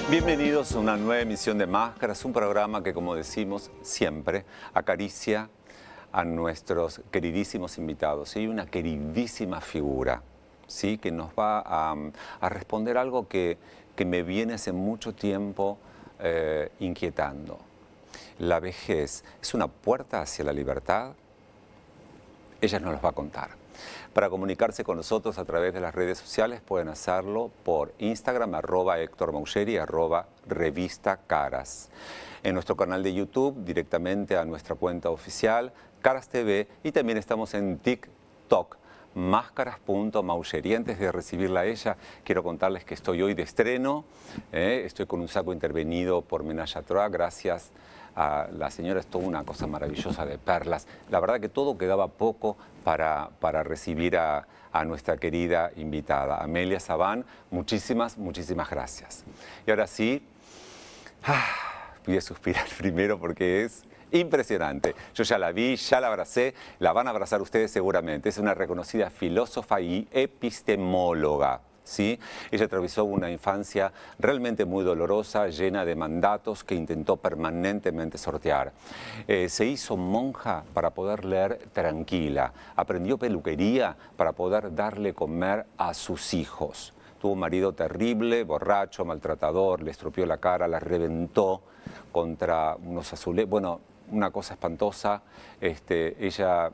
Bienvenidos a una nueva emisión de Máscaras, un programa que, como decimos siempre, acaricia a nuestros queridísimos invitados. Y una queridísima figura, ¿sí?, que nos va a responder algo que me viene hace mucho tiempo inquietando. ¿La vejez es una puerta hacia la libertad? Ella nos los va a contar. Para comunicarse con nosotros a través de las redes sociales pueden hacerlo por Instagram, @HéctorMaucheri, @Revista Caras. En nuestro canal de YouTube, directamente a nuestra cuenta oficial, Caras TV, y también estamos en TikTok, máscaras.maucheri. Antes de recibirla a ella, quiero contarles que estoy hoy de estreno. Estoy con un saco intervenido por Menage à Trois, gracias a la señora. Es toda una cosa maravillosa de perlas. La verdad que todo quedaba poco para recibir a nuestra querida invitada, Amelia Sabán. Muchísimas gracias. Y ahora sí, voy a suspirar primero porque es impresionante. Yo ya la vi, ya la abracé, la van a abrazar ustedes seguramente. Es una reconocida filósofa y epistemóloga, ¿sí? Ella atravesó una infancia realmente muy dolorosa, llena de mandatos que intentó permanentemente sortear. Se hizo monja para poder leer tranquila, aprendió peluquería para poder darle comer a sus hijos. Tuvo un marido terrible, borracho, maltratador, le estropeó la cara, la reventó contra unos azulejos. Bueno, una cosa espantosa. Ella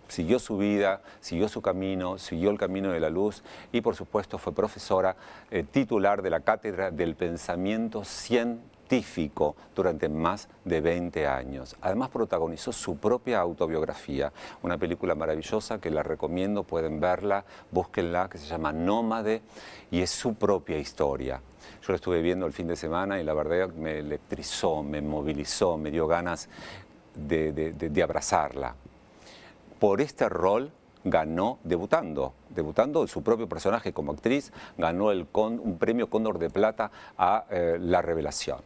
siguió su vida, siguió su camino, siguió el camino de la luz y, por supuesto, fue profesora titular de la Cátedra del Pensamiento Científico durante más de 20 años. Además, protagonizó su propia autobiografía, una película maravillosa que la recomiendo, pueden verla, búsquenla, que se llama Nómade, y es su propia historia. Yo la estuve viendo el fin de semana y la verdad me electrizó, me movilizó, me dio ganas de abrazarla. Por este rol ganó, debutando su propio personaje como actriz, ganó un premio Cóndor de Plata a La Revelación.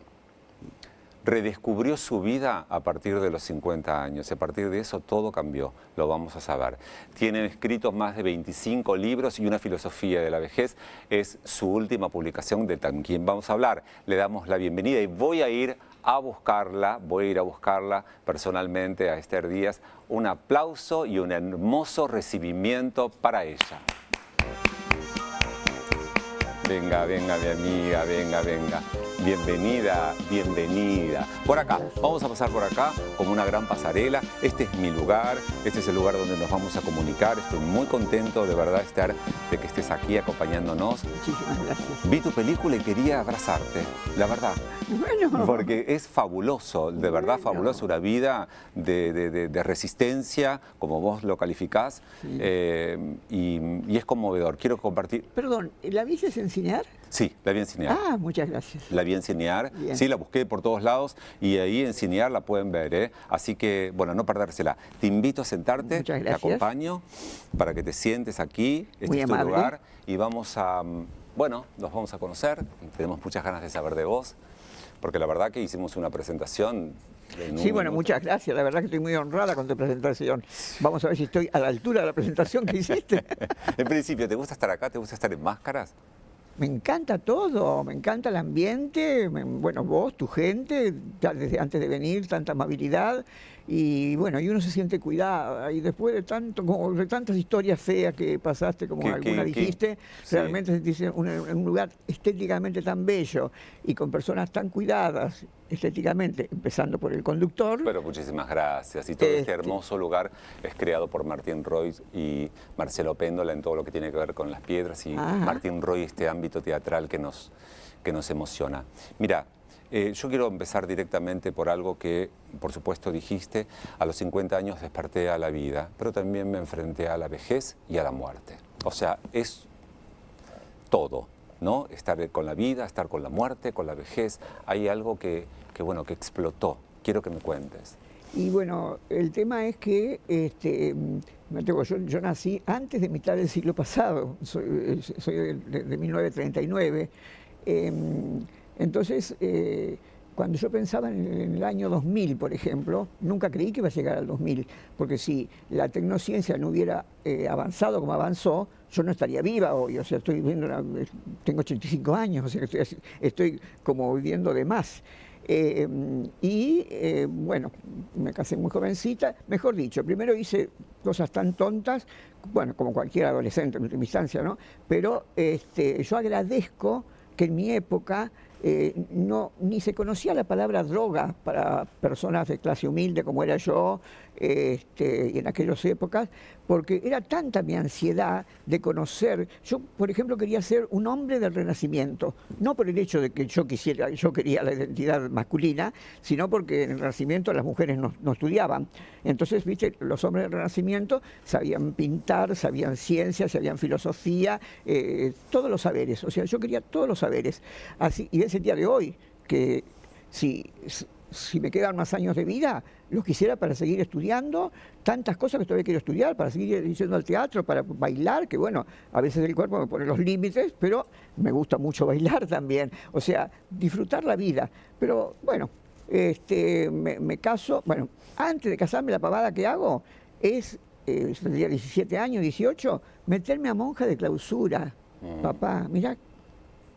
Redescubrió su vida a partir de los 50 años. A partir de eso todo cambió, lo vamos a saber. Tienen escritos más de 25 libros y una filosofía de la vejez. Es su última publicación de quien vamos a hablar. Le damos la bienvenida y voy a ir a buscarla personalmente a Esther Díaz. Un aplauso y un hermoso recibimiento para ella. Venga, mi amiga, venga. Bienvenida. Por acá, vamos a pasar por acá como una gran pasarela. Este es mi lugar, este es el lugar donde nos vamos a comunicar. Estoy muy contento, de verdad, Esther, de que estés aquí acompañándonos. Muchísimas gracias. Vi tu película y quería abrazarte, la verdad. Bueno. Porque es fabuloso, de verdad fabuloso, una vida de resistencia, como vos lo calificás, sí. Y es conmovedor. Quiero compartir... Perdón, ¿la viste enseñar? Sí, la vi en Cinear. Ah, muchas gracias. La vi en Cinear, bien. Sí, la busqué por todos lados y ahí en Cinear la pueden ver, Así que, bueno, no perdérsela. Te invito a sentarte, muchas gracias. Te acompaño para que te sientes aquí, este muy es tu amable. lugar y vamos a, bueno, nos vamos a conocer, tenemos muchas ganas de saber de vos, porque la verdad que hicimos una presentación. Sí, bueno, muchas gracias. La verdad que estoy muy honrada con tu presentación. Vamos a ver si estoy a la altura de la presentación que hiciste. En principio, ¿te gusta estar acá? ¿Te gusta estar en Máscaras? Me encanta todo, me encanta el ambiente, bueno, vos, tu gente, ya desde antes de venir, tanta amabilidad, y bueno, y uno se siente cuidado, y después de tantas historias feas que pasaste, como alguna dijiste, realmente se dice un lugar estéticamente tan bello, y con personas tan cuidadas estéticamente, empezando por el conductor. Pero muchísimas gracias, y todo este hermoso lugar es creado por Martín Roy y Marcelo Péndola en todo lo que tiene que ver con las piedras, y Martín Roy, este ámbito teatral que nos emociona. Mira, yo quiero empezar directamente por algo que, por supuesto, dijiste. A los 50 años desperté a la vida, pero también me enfrenté a la vejez y a la muerte. O sea, es todo, ¿no? Estar con la vida, estar con la muerte, con la vejez. Hay algo bueno, que explotó. Quiero que me cuentes. Y bueno, el tema es que yo nací antes de mitad del siglo pasado, soy de 1939. Entonces, cuando yo pensaba en el año 2000, por ejemplo, nunca creí que iba a llegar al 2000, porque si la tecnociencia no hubiera avanzado como avanzó, yo no estaría viva hoy. O sea, tengo 85 años, o sea, estoy como viviendo de más. Bueno, me casé muy jovencita, mejor dicho, primero hice cosas tan tontas, bueno, como cualquier adolescente en última instancia, ¿no? Pero yo agradezco que en mi época ni se conocía la palabra droga para personas de clase humilde como era yo, y en aquellas épocas, porque era tanta mi ansiedad de conocer. Yo, por ejemplo, quería ser un hombre del Renacimiento, no por el hecho de que yo quería la identidad masculina, sino porque en el Renacimiento las mujeres no estudiaban. Entonces, viste, los hombres del Renacimiento sabían pintar, sabían ciencia, sabían filosofía, todos los saberes. O sea, yo quería todos los saberes. Así, y ese día de hoy, que si me quedan más años de vida, los quisiera para seguir estudiando, tantas cosas que todavía quiero estudiar, para seguir yendo al teatro, para bailar, que bueno, a veces el cuerpo me pone los límites, pero me gusta mucho bailar también, o sea, disfrutar la vida. Pero bueno, me caso, bueno, antes de casarme la pavada que hago es, tendría 17 años, 18, meterme a monja de clausura. Papá, mirá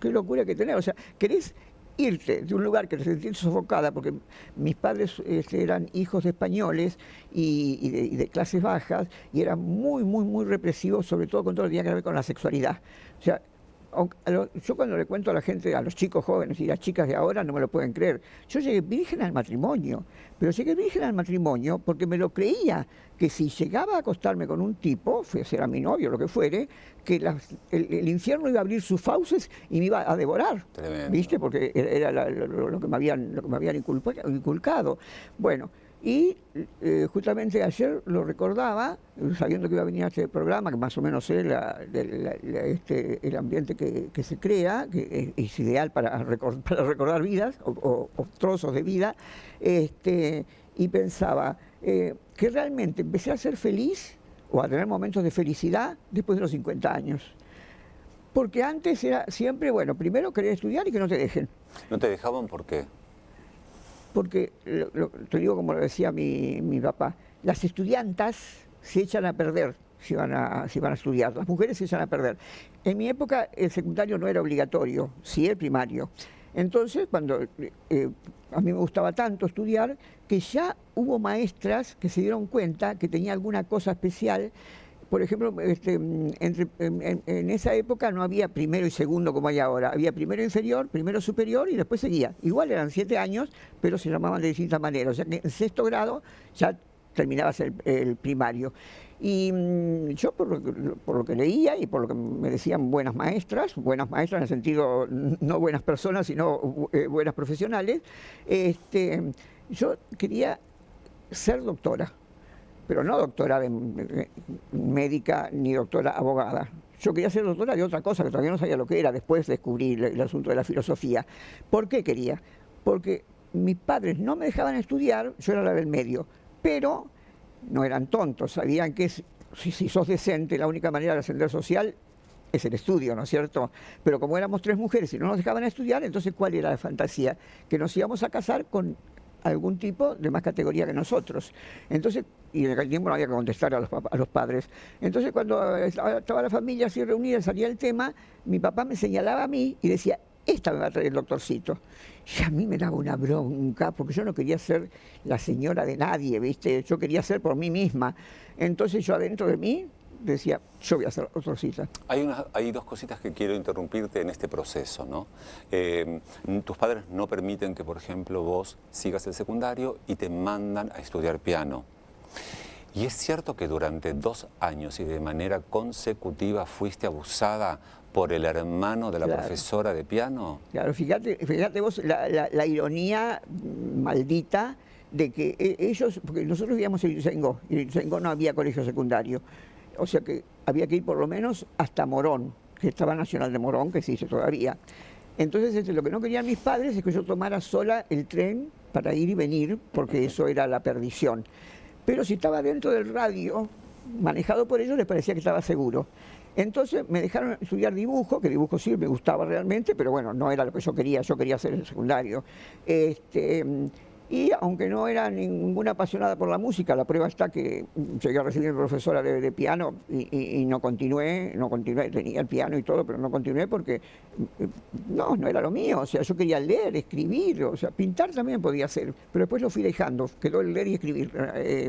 qué locura que tenés, o sea, querés irte de un lugar que te sentís sofocada, porque mis padres eran hijos de españoles y de clases bajas, y eran muy, muy, muy represivos, sobre todo con todo lo que tenía que ver con la sexualidad. O sea, yo cuando le cuento a la gente, a los chicos jóvenes y las chicas de ahora, no me lo pueden creer. Yo llegué virgen al matrimonio, pero llegué virgen al matrimonio porque me lo creía, que si llegaba a acostarme con un tipo, fuese mi novio o lo que fuere, que el infierno iba a abrir sus fauces y me iba a devorar. Tremendo. ¿Viste? Porque era lo que me habían inculcado. Bueno, y justamente ayer lo recordaba, sabiendo que iba a venir a este programa, que más o menos es el ambiente que se crea, que es ideal para recordar vidas o trozos de vida, y pensaba que realmente empecé a ser feliz o a tener momentos de felicidad después de los 50 años. Porque antes era siempre, bueno, primero querer estudiar y que no te dejen. ¿No te dejaban por qué? Porque, te digo como lo decía mi papá, las estudiantas se echan a perder si van a estudiar, las mujeres se echan a perder. En mi época el secundario no era obligatorio, sí el primario. Entonces, cuando a mí me gustaba tanto estudiar, que ya hubo maestras que se dieron cuenta que tenía alguna cosa especial. Por ejemplo, en esa época no había primero y segundo como hay ahora. Había primero inferior, primero superior y después seguía. Igual eran 7 años, pero se llamaban de distintas maneras. O sea que en sexto grado ya terminabas el primario. Y yo por lo que leía y por lo que me decían buenas maestras en el sentido no buenas personas, sino buenas profesionales, yo quería ser doctora. Pero no doctora médica ni doctora abogada. Yo quería ser doctora de otra cosa, que todavía no sabía lo que era, después descubrí el asunto de la filosofía. ¿Por qué quería? Porque mis padres no me dejaban estudiar, yo era la del medio, pero no eran tontos, sabían que si sos decente, la única manera de ascender social es el estudio, ¿no es cierto? Pero como éramos 3 mujeres y no nos dejaban estudiar, entonces ¿cuál era la fantasía? Que nos íbamos a casar con algún tipo de más categoría que nosotros. Entonces, y en aquel tiempo no había que contestar a los padres. Entonces, cuando estaba la familia así reunida, salía el tema, mi papá me señalaba a mí y decía, esta me va a traer el doctorcito. Y a mí me daba una bronca, porque yo no quería ser la señora de nadie, ¿viste? Yo quería ser por mí misma. Entonces yo adentro de mí decía, yo voy a hacer doctorcita. Hay 2 cositas que quiero interrumpirte en este proceso, ¿no? Tus padres no permiten que, por ejemplo, vos sigas el secundario y te mandan a estudiar piano. ¿Y es cierto que durante 2 años y de manera consecutiva fuiste abusada por el hermano de la profesora de piano? Claro, fíjate vos la ironía maldita de que ellos, porque nosotros vivíamos en Ituzaingó, y en Ituzaingó no había colegio secundario. o sea que había que ir por lo menos hasta Morón, que estaba Nacional de Morón, que se hizo todavía. Entonces lo que no querían mis padres es que yo tomara sola el tren para ir y venir, porque eso era la perdición. Pero si estaba dentro del radio, manejado por ellos, les parecía que estaba seguro. Entonces me dejaron estudiar dibujo, que dibujo sí me gustaba realmente, pero bueno, no era lo que yo quería hacer el secundario. Y aunque no era ninguna apasionada por la música, la prueba está que llegué a recibir profesora de piano y no continué, tenía el piano y todo, pero no continué porque no era lo mío, o sea, yo quería leer, escribir, o sea, pintar también podía hacer, pero después lo fui dejando, quedó el leer y escribir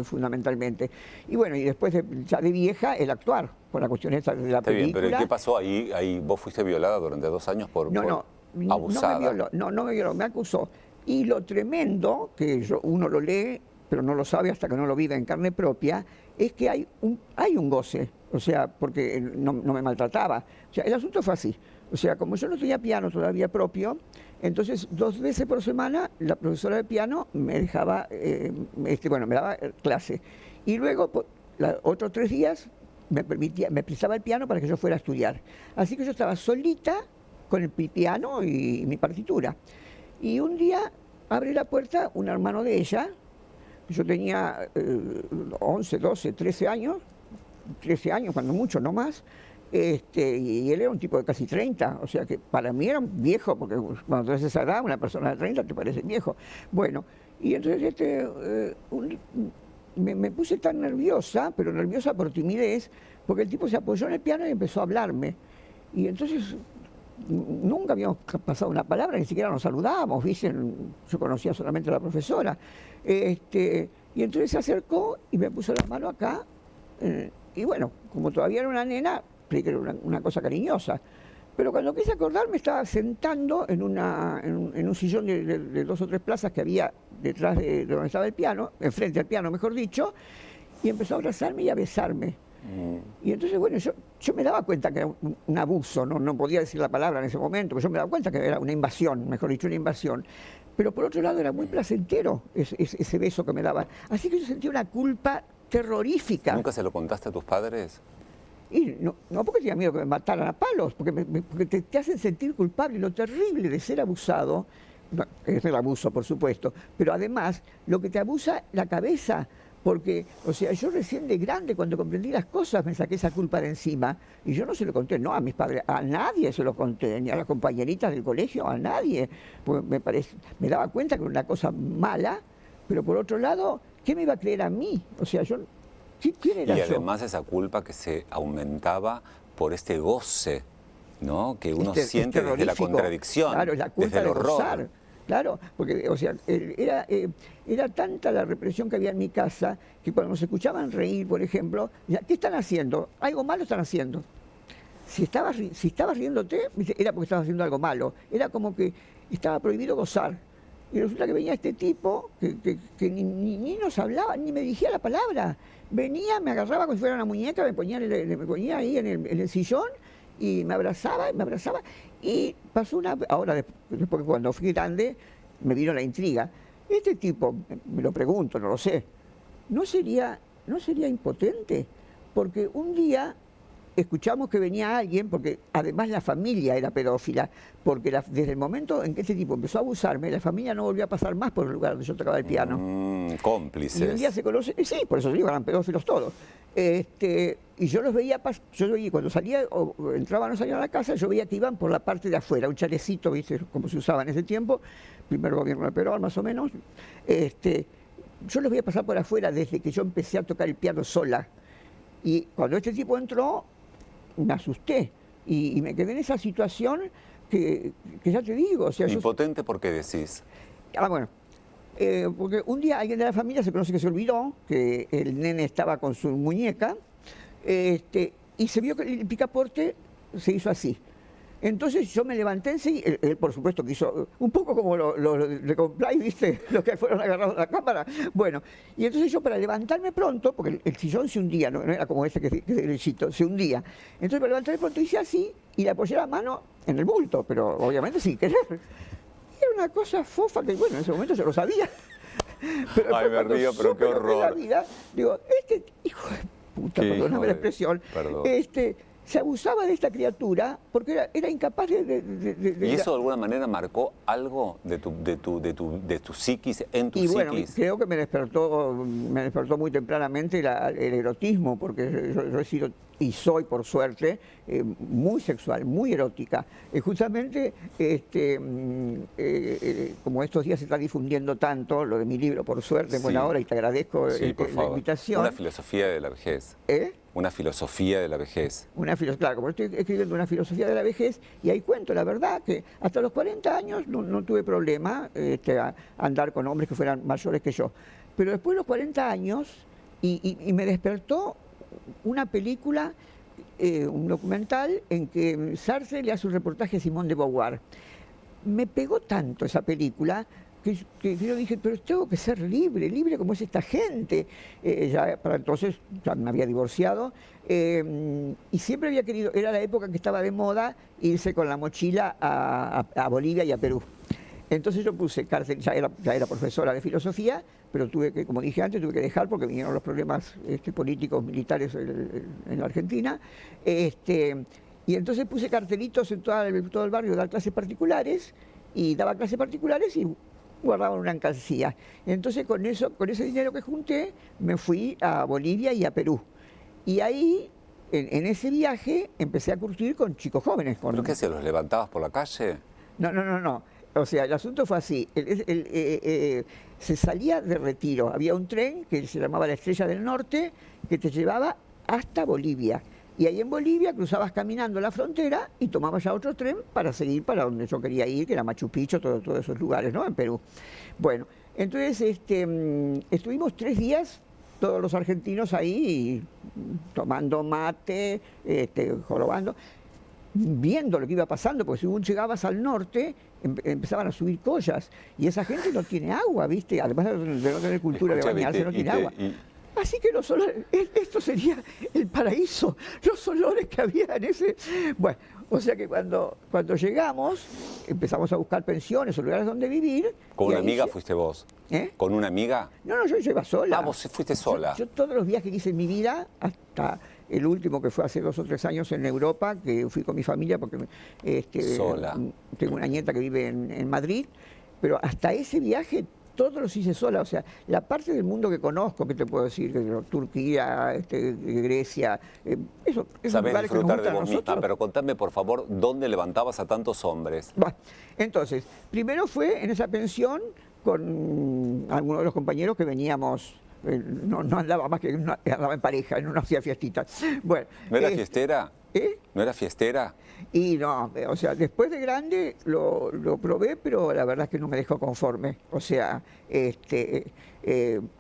fundamentalmente. Y bueno, y después ya de vieja, el actuar, por la cuestión esta de la Está película. bien, pero ¿qué pasó ahí? Ahí vos fuiste violada durante 2 años por abusada. No me violó, me acusó. Y lo tremendo, que uno lo lee, pero no lo sabe hasta que no lo vive en carne propia, es que hay un goce, o sea, porque no me maltrataba. O sea, el asunto fue así. O sea, como yo no tenía piano todavía propio, entonces 2 veces por semana la profesora de piano me dejaba, me daba clase. Y luego, otros 3 días, me prestaba el piano para que yo fuera a estudiar. Así que yo estaba solita con el piano y mi partitura. Y un día abre la puerta un hermano de ella, yo tenía 11, 12, 13 años, cuando mucho, no más, y él era un tipo de casi 30, o sea que para mí era un viejo, porque cuando tenés esa edad, una persona de 30 te parece viejo. Bueno, y entonces me puse tan nerviosa, pero nerviosa por timidez, porque el tipo se apoyó en el piano y empezó a hablarme. Y entonces nunca habíamos pasado una palabra, ni siquiera nos saludábamos, ¿viste? Yo conocía solamente a la profesora. Y entonces se acercó y me puso la mano acá, y bueno, como todavía era una nena, creí que era una cosa cariñosa. Pero cuando quise acordar me estaba sentando en un sillón de 2 o 3 plazas que había detrás de donde estaba el piano, enfrente al piano, mejor dicho, y empezó a abrazarme y a besarme. Y entonces, bueno, yo me daba cuenta que era un abuso, no podía decir la palabra en ese momento, pero yo me daba cuenta que era una invasión, mejor dicho, una invasión. Pero por otro lado era muy placentero ese beso que me daba. Así que yo sentía una culpa terrorífica. ¿Nunca se lo contaste a tus padres? Y no porque tenía miedo que me mataran a palos, porque te hacen sentir culpable. Lo terrible de ser abusado, es el abuso, por supuesto, pero además lo que te abusa la cabeza. Porque, o sea, yo recién de grande, cuando comprendí las cosas, me saqué esa culpa de encima. Y yo no se lo conté, no a mis padres, a nadie se lo conté, ni a las compañeritas del colegio, a nadie. Porque me daba cuenta que era una cosa mala, pero por otro lado, ¿qué me iba a creer a mí? O sea, ¿quién era yo? Y además esa culpa que se aumentaba por este goce, ¿no? Que uno siente desde la contradicción, claro, es la culpa desde el horror. Gozar. Claro, porque, o sea, era tanta la represión que había en mi casa que cuando nos escuchaban reír, por ejemplo, ¿qué están haciendo? Algo malo están haciendo. Si estabas riéndote, era porque estabas haciendo algo malo. Era como que estaba prohibido gozar. Y resulta que venía este tipo que ni nos hablaba, ni me dirigía la palabra. Venía, me agarraba como si fuera una muñeca, me ponía ahí en el sillón y me abrazaba. Y pasó ahora después cuando fui grande, me vino la intriga. Este tipo, me lo pregunto, no lo sé, ¿no sería impotente? Porque un día escuchamos que venía alguien, porque además la familia era pedófila, porque desde el momento en que este tipo empezó a abusarme, la familia no volvió a pasar más por el lugar donde yo tocaba el piano. Cómplices. Y un día se conoce, sí, por eso digo, eran pedófilos todos. Y yo los veía, cuando salía o entraban o salían a la casa, yo veía que iban por la parte de afuera, un chalecito, ¿viste? Como se usaba en ese tiempo, primer gobierno de Perón más o menos. Yo los veía pasar por afuera desde que yo empecé a tocar el piano sola. Y cuando este tipo entró, me asusté y me quedé en esa situación que ya te digo. O sea, ¿Impotente por qué decís? Bueno, porque un día alguien de la familia se conoce que se olvidó que el nene estaba con su muñeca y se vio que el picaporte se hizo así. Entonces yo me levanté enseguida, él por supuesto que hizo un poco como los de Complay, ¿viste? Los que fueron agarrados a la cámara. Bueno, y entonces yo para levantarme pronto, porque el sillón se hundía, no era como ese que es derechito, se hundía. Entonces para levantarme pronto hice así y le apoyé la mano en el bulto, pero obviamente sin querer. Era una cosa fofa que, bueno, en ese momento yo lo sabía. Pero ay, me río, pero qué horror. La vida, digo, hijo de puta, Qué hijo perdóname la de- expresión, perdón. se abusaba de esta criatura porque era incapaz ¿Y eso de alguna manera marcó algo de tu psiquis, en tu y bueno, psiquis? creo que me despertó muy tempranamente el erotismo, porque yo he sido y soy, por suerte, muy sexual, muy erótica. Justamente, como estos días se está difundiendo tanto, lo de mi libro, por suerte, en buena Sí. hora, y te agradezco Sí, por la favor. invitación. Una filosofía de la vejez. ¿Eh? Una filosofía de la vejez. Claro, como estoy escribiendo una filosofía de la vejez, y ahí cuento la verdad que hasta los 40 años no tuve problema a andar con hombres que fueran mayores que yo. Pero después de los 40 años, y me despertó una película, un documental, en que Sartre le hace un reportaje a Simone de Beauvoir. Me pegó tanto esa película que yo dije, pero tengo que ser libre, libre como es esta gente. Ya para entonces ya me había divorciado y siempre había querido, era la época que estaba de moda irse con la mochila a Bolivia y a Perú. Entonces yo puse cárcel, ya era profesora de filosofía, pero tuve que, como dije antes, tuve que dejar porque vinieron los problemas políticos, militares en la Argentina. Y entonces puse cartelitos en todo el barrio, dar clases particulares, y daba clases particulares y guardaba una alcancía. Entonces con ese dinero que junté, me fui a Bolivia y a Perú. Y ahí, en ese viaje, empecé a curtir con chicos jóvenes. ¿Pero qué hacías? ¿Los levantabas por la calle? No. O sea, el asunto fue así. Se salía de Retiro. Había un tren que se llamaba la Estrella del Norte, que te llevaba hasta Bolivia. Y ahí en Bolivia cruzabas caminando la frontera y tomabas ya otro tren para seguir para donde yo quería ir, que era Machu Picchu, todos esos lugares, ¿no? En Perú. Bueno, entonces estuvimos 3 días, todos los argentinos ahí, tomando mate, jorobando, viendo lo que iba pasando, porque según llegabas al norte, empezaban a subir collas, y esa gente no tiene agua, ¿viste? Además de no tener cultura de Escúchame, bañarse, no tiene agua. Así que los olores, esto sería el paraíso, los olores que había en ese... Bueno, o sea que cuando llegamos, empezamos a buscar pensiones o lugares donde vivir. ¿Con y una ahí amiga fuiste vos? ¿Eh? ¿Con una amiga? No, yo iba sola. Ah, vos fuiste sola. Yo todos los viajes que hice en mi vida, hasta el último que fue hace 2 o 3 años en Europa, que fui con mi familia porque Sola. tengo una nieta que vive en Madrid, pero hasta ese viaje todos los hice sola. O sea, la parte del mundo que conozco, que te puedo decir, Turquía, Grecia, esos Sabés lugares que nos disfrutar gustan de a vos misma, nosotros. pero contame, por favor, ¿dónde levantabas a tantos hombres? Bah, entonces, primero fue en esa pensión con algunos de los compañeros que veníamos, no andaba más que andaba en pareja, no hacía fiestitas. Bueno, ¿No era fiestera? ¿eh? ¿No era fiestera? Y no, o sea, después de grande lo probé, pero la verdad es que no me dejó conforme. O sea,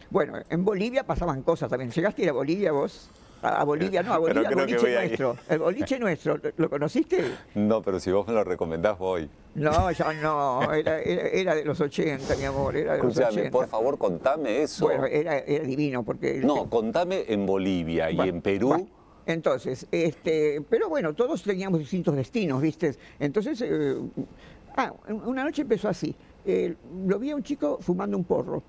bueno, en Bolivia pasaban cosas también. ¿Llegaste a ir a Bolivia vos? A Bolivia, no, a Pero Bolivia, al creo que boliche voy a ir. nuestro. El boliche nuestro, ¿lo conociste? No, pero si vos me lo recomendás, voy. No, ya no, era de los 80, mi amor, era de los Escúchame, 80. por favor, contame eso. Bueno, era divino, porque... No, contame en Bolivia y Bueno, en Perú. bueno, entonces, pero bueno, todos teníamos distintos destinos, ¿viste? Entonces, una noche empezó así. Lo vi a un chico fumando un porro.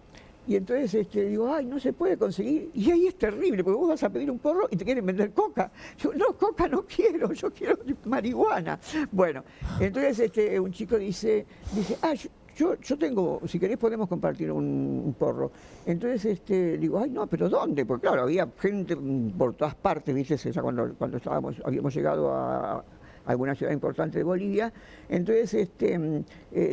Y entonces digo, ay, no se puede conseguir. Y ahí es terrible, porque vos vas a pedir un porro y te quieren vender coca. Yo, no, coca no quiero, yo quiero marihuana. Bueno, entonces un chico dice, yo tengo, si querés podemos compartir un porro. Entonces digo, ay, no, pero ¿dónde? Porque claro, había gente por todas partes, ¿viste? Ya cuando habíamos llegado a alguna ciudad importante de Bolivia. Entonces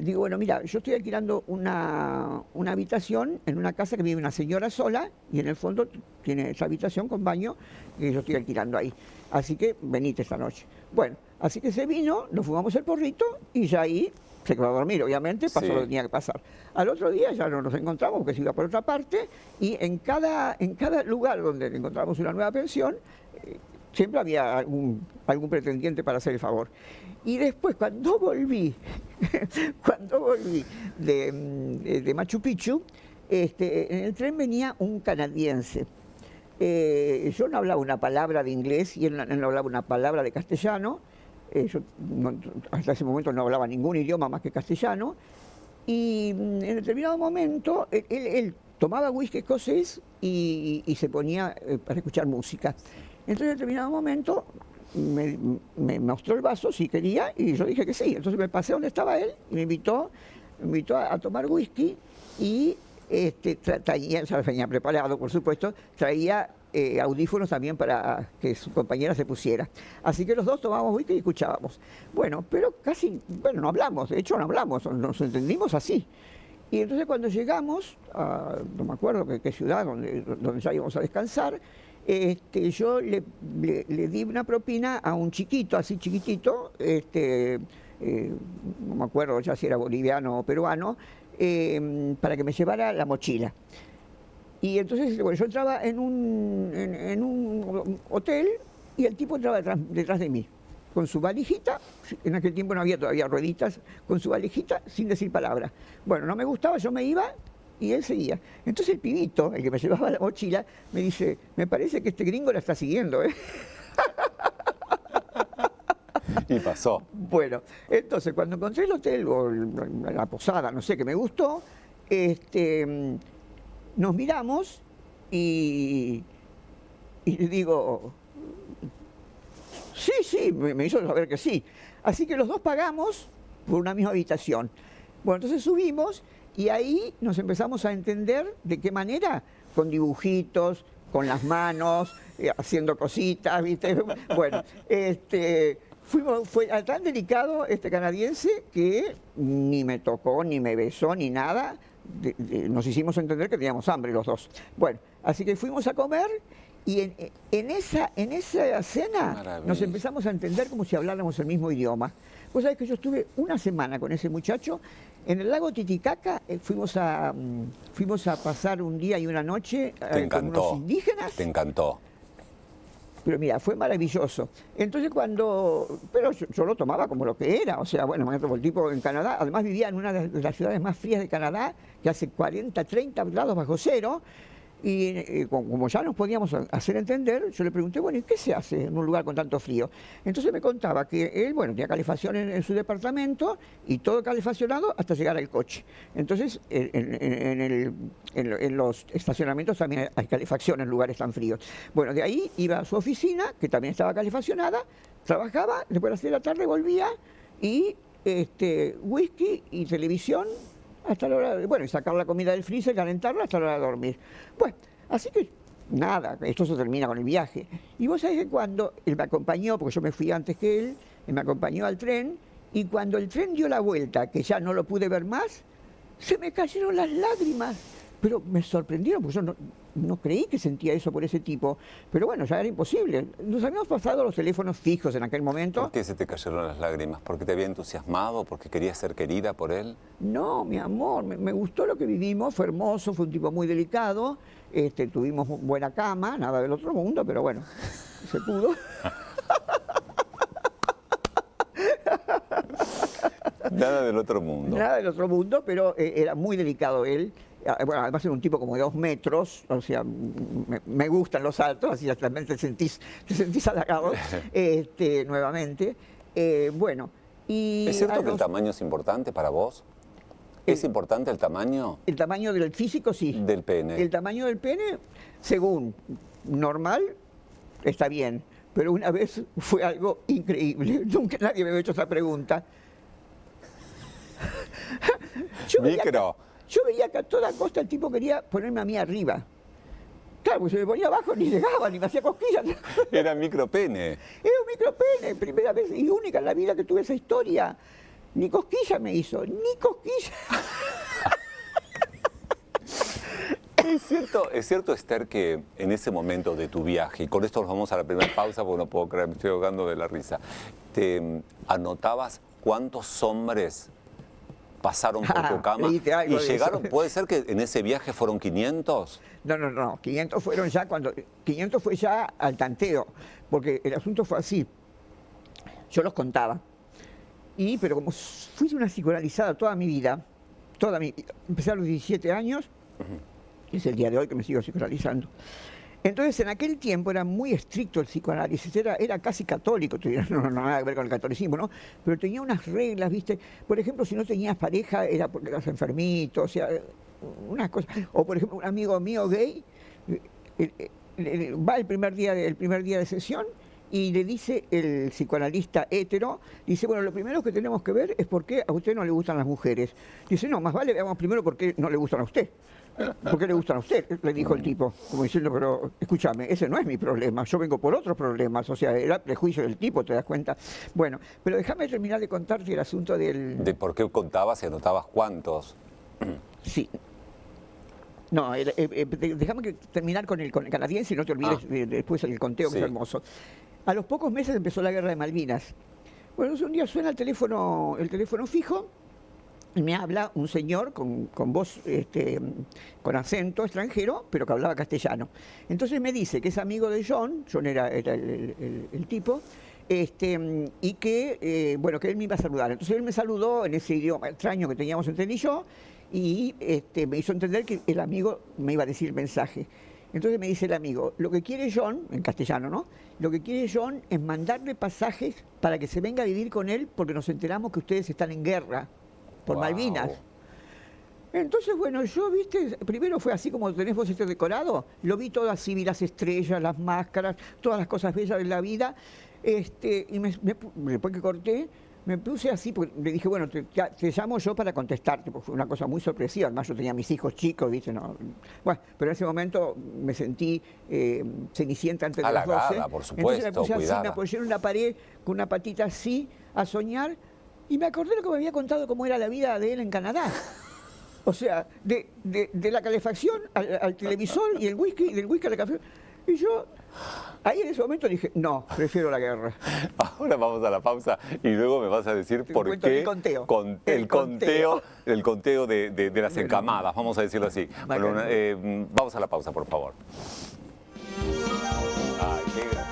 digo, bueno, mira, yo estoy alquilando una habitación en una casa que vive una señora sola y en el fondo tiene esa habitación con baño que yo estoy alquilando ahí. Así que venite esta noche. Bueno, así que se vino, nos fumamos el porrito y ya ahí se quedó a dormir, obviamente, pasó Sí. lo que tenía que pasar. Al otro día ya no nos encontramos porque se iba por otra parte y en cada lugar donde encontramos una nueva pensión, siempre había algún pretendiente para hacer el favor. Y después, cuando volví de Machu Picchu, en el tren venía un canadiense. Yo no hablaba una palabra de inglés y él no hablaba una palabra de castellano. Yo hasta ese momento no hablaba ningún idioma más que castellano. Y en determinado momento, él tomaba whisky escocés y se ponía para escuchar música. Entonces, en determinado momento, me mostró el vaso si quería y yo dije que sí. Entonces me pasé donde estaba él y me invitó a tomar whisky y traía, o sea, venía preparado, por supuesto, traía audífonos también para que su compañera se pusiera. Así que los dos tomábamos whisky y escuchábamos. Bueno, pero casi, bueno, no hablamos, de hecho no hablamos, nos entendimos así. Y entonces cuando llegamos, no me acuerdo qué ciudad, donde ya íbamos a descansar, yo le di una propina a un chiquito, así chiquitito, no me acuerdo ya si era boliviano o peruano, para que me llevara la mochila. Y entonces, bueno, yo entraba en un hotel y el tipo entraba detrás de mí, con su valijita, en aquel tiempo no había todavía rueditas, con su valijita sin decir palabra. Bueno, no me gustaba, yo me iba y él seguía. Entonces el pibito, el que me llevaba la mochila, me dice, me parece que este gringo la está siguiendo, ¿eh? Y pasó. Bueno, entonces cuando encontré el hotel o la posada, no sé, que me gustó, nos miramos y le digo, sí, me hizo saber que sí. Así que los dos pagamos por una misma habitación. Bueno, entonces subimos y ahí nos empezamos a entender de qué manera, con dibujitos, con las manos, haciendo cositas, ¿viste? Bueno, fue tan delicado este canadiense que ni me tocó, ni me besó, ni nada. Nos hicimos entender que teníamos hambre los dos. Bueno, así que fuimos a comer y en esa cena Maravilla. nos empezamos a entender como si habláramos el mismo idioma. Vos sabés que yo estuve una semana con ese muchacho en el lago Titicaca, fuimos a pasar un día y una noche con unos indígenas. Te encantó. Pero mira, fue maravilloso. Entonces pero yo lo tomaba como lo que era, o sea, bueno, el tipo en Canadá, además vivía en una de las ciudades más frías de Canadá, que hace 40, 30 grados bajo cero, y como ya nos podíamos hacer entender, yo le pregunté, bueno, ¿y qué se hace en un lugar con tanto frío? Entonces me contaba que él, bueno, tenía calefacción en su departamento y todo calefaccionado hasta llegar al coche. Entonces, en los estacionamientos también hay calefacción en lugares tan fríos. Bueno, de ahí iba a su oficina, que también estaba calefaccionada, trabajaba, después de las 6 de la tarde volvía y whisky y televisión hasta la hora y sacar la comida del freezer, calentarla hasta la hora de dormir. Pues, así que nada, esto se termina con el viaje. Y vos sabés que cuando él me acompañó, porque yo me fui antes que él me acompañó al tren, y cuando el tren dio la vuelta, que ya no lo pude ver más, se me cayeron las lágrimas. Pero me sorprendieron, porque yo no creí que sentía eso por ese tipo. Pero bueno, ya era imposible. Nos habíamos pasado los teléfonos fijos en aquel momento. ¿Por qué se te cayeron las lágrimas? ¿Porque te había entusiasmado? ¿Porque querías ser querida por él? No, mi amor, me gustó lo que vivimos, fue hermoso, fue un tipo muy delicado, tuvimos buena cama, nada del otro mundo, pero bueno, se pudo. Nada del otro mundo. Nada del otro mundo, pero era muy delicado él. Bueno, además era un tipo como de 2 metros, o sea, me gustan los altos, así también te sentís halagado nuevamente. Bueno, y ¿Es cierto que el tamaño es importante para vos? ¿Es importante el tamaño? El tamaño del físico, sí. Del pene. El tamaño del pene, según normal, está bien. Pero una vez fue algo increíble. Nunca nadie me había hecho esa pregunta. Yo veía que a toda costa el tipo quería ponerme a mí arriba. Claro, porque si me ponía abajo ni llegaba, ni me hacía cosquillas. Era micropene. Era un micropene, primera vez y única en la vida que tuve esa historia. Ni cosquilla me hizo, ni cosquilla. Es cierto, Esther, que en ese momento de tu viaje, y con esto nos vamos a la primera pausa porque no puedo creer, me estoy ahogando de la risa, ¿te anotabas cuántos hombres pasaron por tu cama y llegaron? ¿Puede ser que en ese viaje fueron 500? No, 500 fueron ya 500 fue ya al tanteo, porque el asunto fue así. Yo los contaba. Pero como fui una psicoanalizada toda mi vida, empecé a los 17 años, y es el día de hoy que me sigo psicoanalizando. Entonces, en aquel tiempo era muy estricto el psicoanálisis, era casi católico, no nada que ver con el catolicismo, ¿no? Pero tenía unas reglas, ¿viste? Por ejemplo, si no tenías pareja era porque eras enfermito, o sea, unas cosas. O por ejemplo, un amigo mío gay va el primer día de sesión y le dice el psicoanalista hétero, dice, bueno, lo primero que tenemos que ver es por qué a usted no le gustan las mujeres. Dice, no, más vale veamos primero por qué no le gustan a usted. ¿Por qué le gustan a usted? Le dijo el tipo, como diciendo, pero escúchame, ese no es mi problema, yo vengo por otros problemas, o sea, era prejuicio del tipo, ¿te das cuenta? Bueno, pero déjame terminar de contarte el asunto del... ¿De por qué contabas y anotabas cuántos? Sí. No, déjame terminar con el canadiense y no te olvides después el conteo, que es hermoso. A los pocos meses empezó la guerra de Malvinas. Bueno, un día suena el teléfono fijo, y me habla un señor con voz, con acento extranjero, pero que hablaba castellano. Entonces me dice que es amigo de John era el tipo, y que, bueno, que él me iba a saludar. Entonces él me saludó en ese idioma extraño que teníamos entre él y yo, y me hizo entender que el amigo me iba a decir el mensaje. Entonces me dice el amigo, lo que quiere John, en castellano, ¿no? Lo que quiere John es mandarle pasajes para que se venga a vivir con él porque nos enteramos que ustedes están en guerra por Malvinas. Entonces, bueno, yo, viste, primero fue así como tenés vos este decorado, lo vi todo así, vi las estrellas, las máscaras, todas las cosas bellas de la vida, y después que corté, me puse así, porque le dije, bueno, te llamo yo para contestarte, porque fue una cosa muy sorpresiva, además yo tenía mis hijos chicos, ¿viste? No, bueno, pero en ese momento me sentí cenicienta antes de las 12. Por supuesto, entonces me puse cuidada. así, me apoyé en una pared con una patita así, a soñar, y me acordé lo que me había contado cómo era la vida de él en Canadá. O sea, de la calefacción al televisor y el whisky, del whisky a la café. Y yo, ahí en ese momento dije, no, prefiero la guerra. Ahora vamos a la pausa y luego me vas a decir por qué. El conteo. El conteo de las encamadas, vamos a decirlo así. Bueno, vamos a la pausa, por favor. Ay, qué gracia.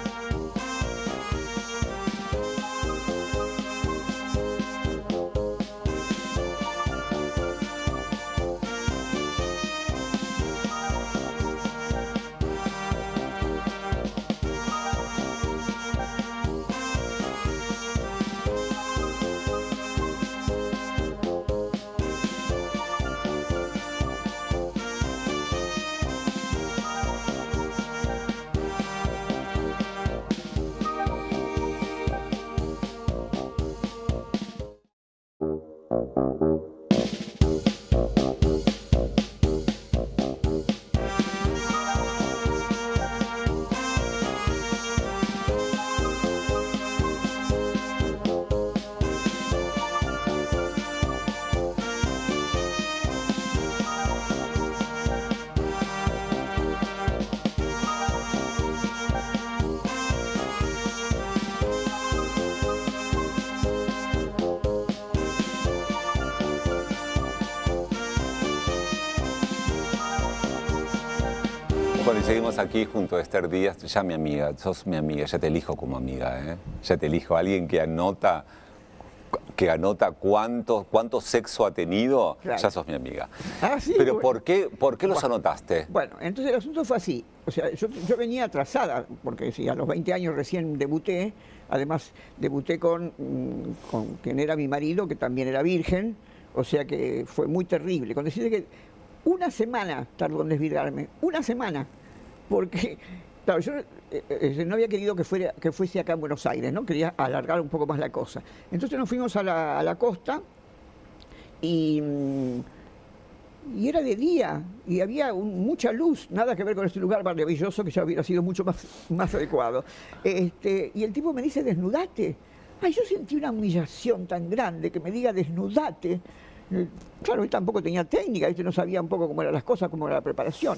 Bueno, y seguimos aquí junto a Esther Díaz, ya mi amiga, sos mi amiga, ya te elijo como amiga, ¿eh? Ya te elijo, alguien que anota cuánto sexo ha tenido, claro. Ya sos mi amiga. Ah, sí, pero bueno. ¿por qué los anotaste? Bueno, entonces el asunto fue así, o sea, yo venía atrasada, porque sí, a los 20 años recién debuté, además debuté con quien era mi marido, que también era virgen, o sea que fue muy terrible, con decirle que una semana tardó en desvirgarme, una semana, porque, claro, yo no había querido que fuese acá en Buenos Aires, ¿no? Quería alargar un poco más la cosa. Entonces nos fuimos a la costa y era de día y había mucha luz, nada que ver con este lugar maravilloso que ya hubiera sido mucho más adecuado. Y el tipo me dice, desnudate. Ay, yo sentí una humillación tan grande que me diga, desnudate. Claro, él tampoco tenía técnica, no sabía un poco cómo eran las cosas, cómo era la preparación.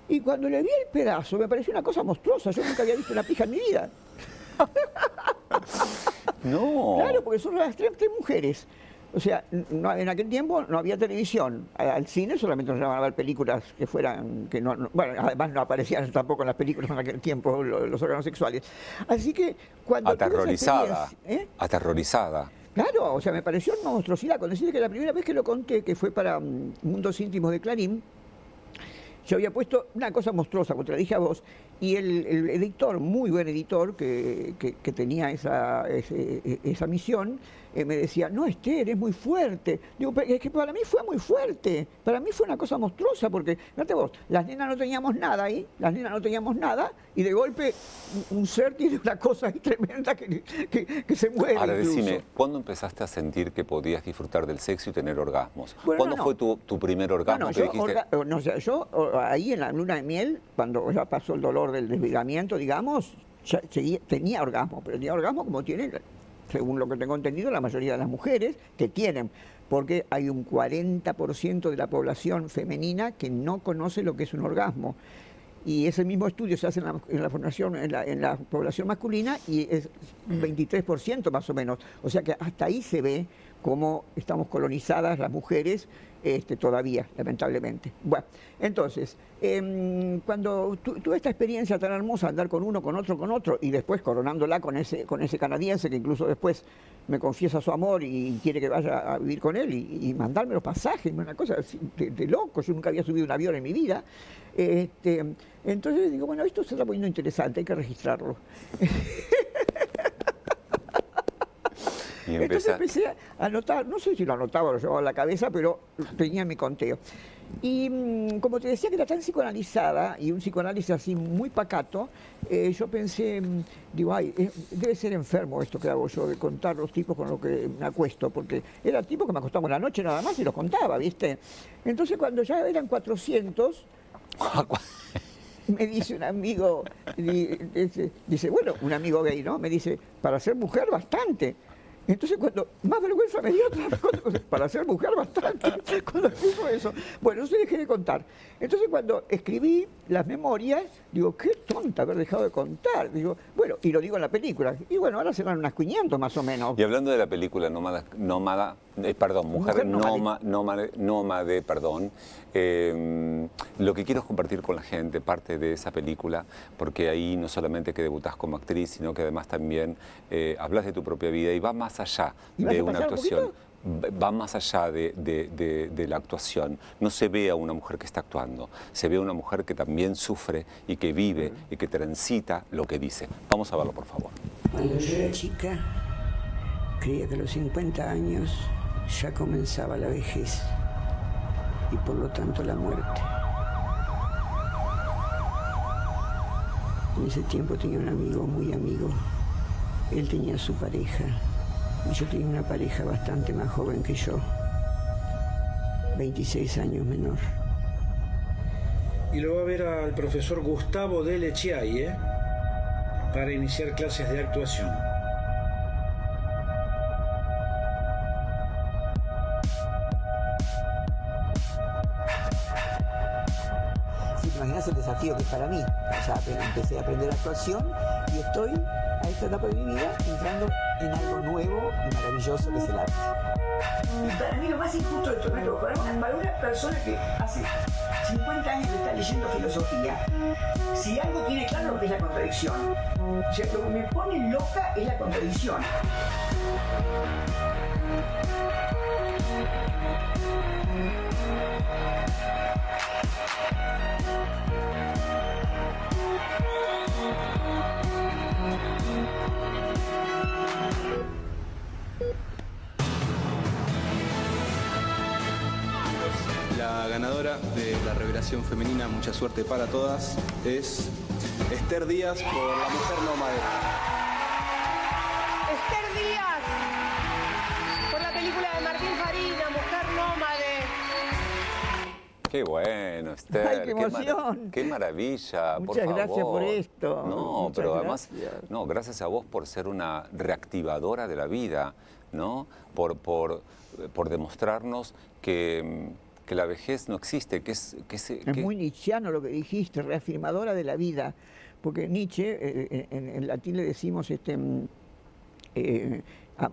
Y cuando le vi el pedazo, me pareció una cosa monstruosa. Yo nunca había visto una pija en mi vida. No. Claro, porque son las tres mujeres. O sea, en aquel tiempo no había televisión. Al cine solamente nos iban a ver películas que fueran... bueno, además no aparecían tampoco en las películas en aquel tiempo los órganos sexuales. Así que cuando... Aterrorizada. Aterrorizada. Claro, o sea, me pareció una monstruosidad. Con decirle que la primera vez que lo conté, que fue para Mundos Íntimos de Clarín, yo había puesto una cosa monstruosa, como te la dije a vos, Y el editor, muy buen editor, que tenía esa misión, me decía, no, Esther, es muy fuerte. Digo, pero es que para mí fue muy fuerte, para mí fue una cosa monstruosa, porque, fíjate vos, las nenas no teníamos nada ahí, las nenas no teníamos nada, y de golpe un ser tiene una cosa ahí tremenda que se mueve. Ahora incluso. decime, ¿cuándo empezaste a sentir que podías disfrutar del sexo y tener orgasmos? Bueno, ¿Cuándo no, fue tu primer orgasmo que dijiste? Yo ahí en la luna de miel, cuando ya pasó el dolor del desligamiento, digamos, ya tenía orgasmo, pero tenía orgasmo como tienen, según lo que tengo entendido, la mayoría de las mujeres que tienen, porque hay un 40% de la población femenina que no conoce lo que es un orgasmo. Y ese mismo estudio se hace en la población masculina y es un 23% más o menos. O sea que hasta ahí se ve cómo estamos colonizadas las mujeres todavía, lamentablemente. Bueno, entonces, cuando tuve esta experiencia tan hermosa, andar con uno, con otro, y después coronándola con ese canadiense que incluso después me confiesa su amor y quiere que vaya a vivir con él y mandarme los pasajes, una cosa así de loco, yo nunca había subido un avión en mi vida. Entonces digo, bueno, esto se está poniendo interesante, hay que registrarlo. Entonces empecé a anotar, no sé si lo anotaba o lo llevaba a la cabeza, pero tenía mi conteo. Y como te decía que era tan psicoanalizada y un psicoanálisis así muy pacato, yo pensé, digo, ay, debe ser enfermo esto que hago yo, de contar los tipos con los que me acuesto, porque era tipo que me acostaba una noche nada más y los contaba, ¿viste? Entonces cuando ya eran 400... me dice un amigo, dice, bueno, un amigo gay, ¿no? Me dice, para ser mujer bastante. Entonces cuando más vergüenza me dio para ser mujer bastante, cuando dijo eso. Bueno, yo dejé de contar. Entonces cuando escribí las memorias, digo, qué tonta haber dejado de contar. Digo, bueno, y lo digo en la película. Y bueno, ahora serán unas 500 más o menos. Y hablando de la película Mujer Nómade, perdón, lo que quiero es compartir con la gente parte de esa película, porque ahí no solamente que debutás como actriz, sino que además también hablas de tu propia vida y va más allá de una actuación. Va más allá de la actuación. No se ve a una mujer que está actuando, se ve a una mujer que también sufre y que vive y que transita lo que dice. Vamos a verlo, por favor. Cuando yo era chica, creía que a los 50 años ya comenzaba la vejez y por lo tanto la muerte. En ese tiempo tenía un amigo, muy amigo. Él tenía su pareja. Y yo tenía una pareja bastante más joven que yo, 26 años menor. Y lo va a ver al profesor Gustavo Delle Chiaie para iniciar clases de actuación. Si te imaginas el desafío que es para mí. Ya empecé a aprender actuación y estoy a esta etapa de mi vida entrando en algo nuevo y maravilloso que es el arte. Y para mí lo más injusto de todo esto, para una persona que hace 50 años que está leyendo filosofía, si algo tiene claro es la contradicción. O sea, lo que me pone loca es la contradicción. La ganadora de la revelación femenina, mucha suerte para todas, es Esther Díaz por La Mujer Nómade. Esther Díaz, por la película de Martín Farina, Mujer Nómade. Qué bueno, Esther. ¡Ay, qué emoción! Qué maravilla, por Muchas favor. gracias por esto. No, Muchas pero además, gracias. no, gracias a vos por ser una reactivadora de la vida, ¿no? Por demostrarnos que la vejez no existe, Es muy nietzscheano lo que dijiste, reafirmadora de la vida, porque Nietzsche, en latín le decimos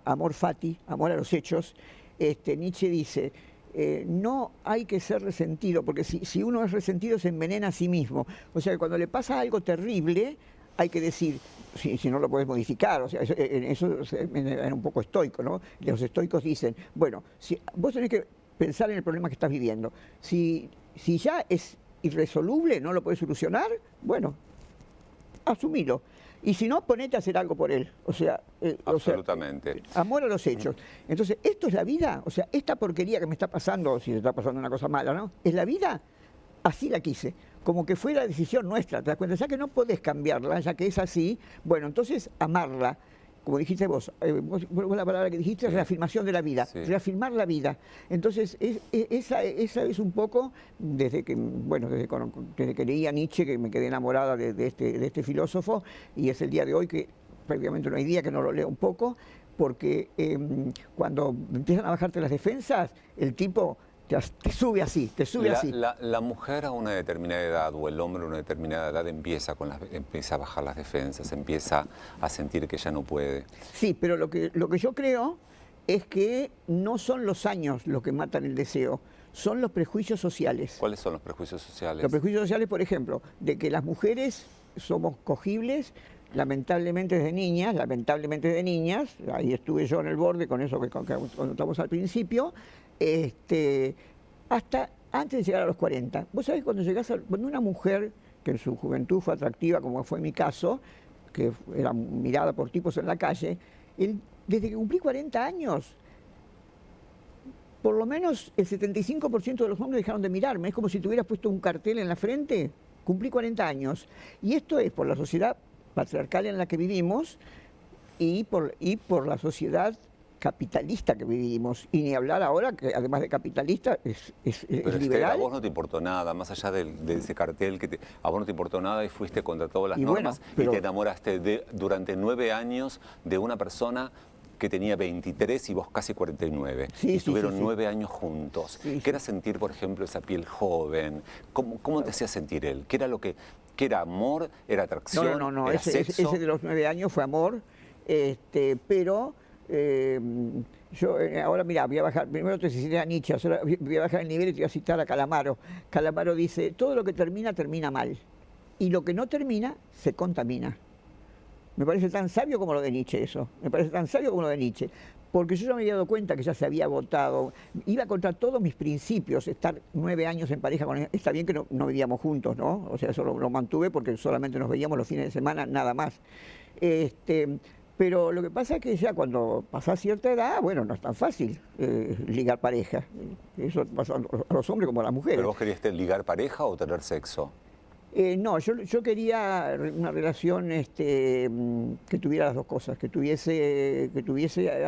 amor fati, amor a los hechos. Nietzsche dice, no hay que ser resentido, porque si uno es resentido se envenena a sí mismo. O sea, que cuando le pasa algo terrible, hay que decir, si no lo puedes modificar, o sea, eso era un poco estoico, ¿no? Los estoicos dicen, bueno, vos tenés que pensar en el problema que estás viviendo. Si ya es irresoluble, no lo puedes solucionar, bueno, asumilo. Y si no, ponete a hacer algo por él. Absolutamente. Amor a los hechos. Entonces, ¿esto es la vida? O sea, esta porquería que me está pasando, si te está pasando una cosa mala, ¿no? ¿Es la vida? Así la quise. Como que fue la decisión nuestra, ¿te das cuenta? Ya que no podés cambiarla, ya que es así, bueno, entonces amarla. Como dijiste vos la palabra que dijiste, reafirmación de la vida, reafirmar la vida. Entonces, esa es un poco, desde que leí a Nietzsche, que me quedé enamorada de este filósofo, y es el día de hoy que prácticamente no hay día que no lo lea un poco, porque cuando empiezan a bajarte las defensas, el tipo te sube así, así. La mujer a una determinada edad o el hombre a una determinada edad empieza a bajar las defensas, empieza a sentir que ya no puede. Sí, pero lo que yo creo es que no son los años los que matan el deseo, son los prejuicios sociales. ¿Cuáles son los prejuicios sociales? Los prejuicios sociales, por ejemplo, de que las mujeres somos cogibles, lamentablemente de niñas, ahí estuve yo en el borde con eso que contamos al principio, hasta antes de llegar a los 40. Vos sabés, cuando una mujer que en su juventud fue atractiva, como fue mi caso, que era mirada por tipos en la calle, desde que cumplí 40 años, por lo menos el 75% de los hombres dejaron de mirarme. Es como si tuvieras puesto un cartel en la frente, cumplí 40 años. Y esto es por la sociedad patriarcal en la que vivimos y por la sociedad capitalista que vivimos, y ni hablar ahora que además de capitalista es Pero liberal. A vos no te importó nada, más allá de ese cartel, a vos no te importó nada y fuiste contra todas las normas, y te enamoraste durante 9 años de una persona que tenía 23 y vos casi 49. Y estuvieron 9 años juntos. ¿Qué era sentir, por ejemplo, esa piel joven? ¿Cómo te hacía sentir él? ¿Qué era qué era amor? ¿Era atracción? No, ¿Era sexo? ese de los 9 años fue amor, pero yo ahora mira, voy a bajar, primero te cité a Nietzsche, ahora voy a bajar el nivel y te voy a citar a Calamaro. Calamaro dice, todo lo que termina, termina mal, y lo que no termina, se contamina. Me parece tan sabio como lo de Nietzsche eso, porque yo ya me había dado cuenta que ya se había agotado, iba contra todos mis principios, estar 9 años en pareja con ella. Está bien que no vivíamos juntos, ¿no? O sea, eso lo mantuve porque solamente nos veíamos los fines de semana, nada más. Pero lo que pasa es que ya cuando pasás cierta edad, bueno, no es tan fácil ligar pareja. Eso pasa a los hombres como a las mujeres. ¿Pero vos querías ligar pareja o tener sexo? No, yo quería una relación que tuviera las dos cosas, que tuviese